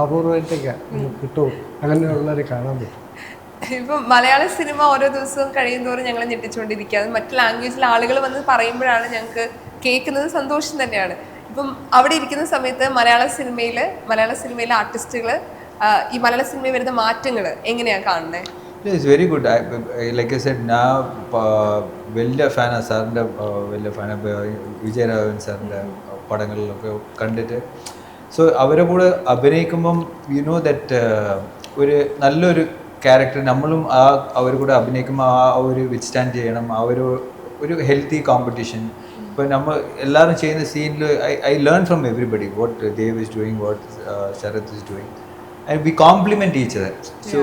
Speaker 3: അപൂർവമായിട്ടൊക്കെ കിട്ടും. അങ്ങനെയുള്ളവരെ കാണാൻ പറ്റും.
Speaker 5: ഇപ്പൊ മലയാള സിനിമ ഓരോ ദിവസവും കഴിയുന്തോറും ഞങ്ങളെ ഞെട്ടിച്ചുകൊണ്ടിരിക്കുക. മറ്റു ലാംഗ്വേജിലെ ആളുകൾ വന്ന് പറയുമ്പോഴാണ് ഞങ്ങൾക്ക് കേൾക്കുന്നത് സന്തോഷം തന്നെയാണ്. ഇപ്പം അവിടെ ഇരിക്കുന്ന സമയത്ത് മലയാള സിനിമയിലെ ആർട്ടിസ്റ്റുകൾ ഈ മലയാള സിനിമയിൽ വരുന്ന മാറ്റങ്ങൾ എങ്ങനെയാണ് കാണുന്നത്?
Speaker 4: It's very good. Like I said, ഞാൻ വലിയ ഫാനാണ് സാറിൻ്റെ, വലിയ ഫാനാണ് വിജയരാഘവൻ സാറിൻ്റെ പടങ്ങളിലൊക്കെ കണ്ടിട്ട്. സോ അവരെ കൂടെ അഭിനയിക്കുമ്പം യു നോ ദറ്റ് ഒരു നല്ലൊരു ക്യാരക്ടർ നമ്മളും അവർ കൂടെ അഭിനയിക്കുമ്പോൾ ആ ഒരു വിത്ത്സ്റ്റാൻഡ് ചെയ്യണം, ആ ഒരു ഒരു ഹെൽത്തി കോമ്പറ്റീഷൻ. ഇപ്പോൾ നമ്മൾ എല്ലാവരും ചെയ്യുന്ന സീനിൽ I learn from everybody what Dev is doing, what Sharath is doing, and we complement each other. So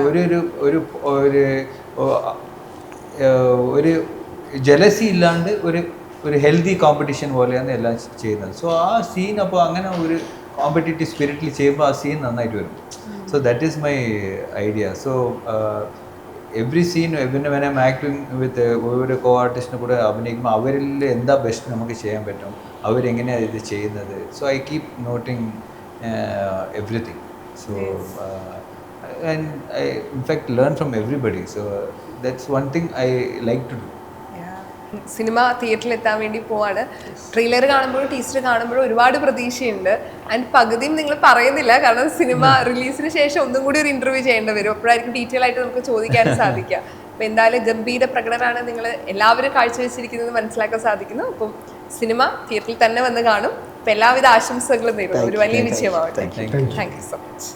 Speaker 4: ഒരു ജലസി ഇല്ലാണ്ട് ഒരു ഹെൽത്തി കോമ്പറ്റീഷൻ പോലെയാണ് എല്ലാം ചെയ്യുന്നത്. സോ ആ സീൻ അപ്പോൾ അങ്ങനെ ഒരു കോമ്പറ്റേറ്റീവ് സ്പിരിറ്റിൽ ചെയ്യുമ്പോൾ ആ സീൻ നന്നായിട്ട് വരും. So that is my idea. So every scene പിന്നെ when I am acting with ഒരു കോ ആർട്ടിസ്റ്റിനെ കൂടെ അഭിനയിക്കുമ്പോൾ അവരിൽ എന്താ ബെസ്റ്റ് നമുക്ക് ചെയ്യാൻ പറ്റും, അവരെങ്ങനെയാണ് ഇത് ചെയ്യുന്നത്. So I keep noting everything. So and I in fact learn from everybody. So that's one thing I like to do.
Speaker 5: Cinema തിയേറ്ററിൽ എത്താൻ വേണ്ടി പോവാണ്. ട്രെയിലർ കാണുമ്പോഴും ടീച്ചർ കാണുമ്പോഴും ഒരുപാട് പ്രതീക്ഷയുണ്ട്. ആൻഡ് പകുതിയും നിങ്ങൾ പറയുന്നില്ല, കാരണം സിനിമ റിലീസിന് ശേഷം ഒന്നും കൂടി ഒരു ഇന്റർവ്യൂ ചെയ്യേണ്ടി വരും. അപ്പോഴായിരിക്കും ഡീറ്റെയിൽ ആയിട്ട് നമുക്ക് ചോദിക്കാനും സാധിക്കുക. അപ്പം എന്തായാലും ഗംഭീര പ്രകടനമാണ് നിങ്ങൾ എല്ലാവരും കാഴ്ചവെച്ചിരിക്കുന്നത് മനസ്സിലാക്കാൻ സാധിക്കുന്നു. അപ്പം സിനിമ തിയേറ്ററിൽ തന്നെ വന്ന് കാണും. അപ്പം എല്ലാവിധ ആശംസകളും നേരുന്നു. ഒരു വലിയ വിജയമാവട്ടെ. Thank you so much.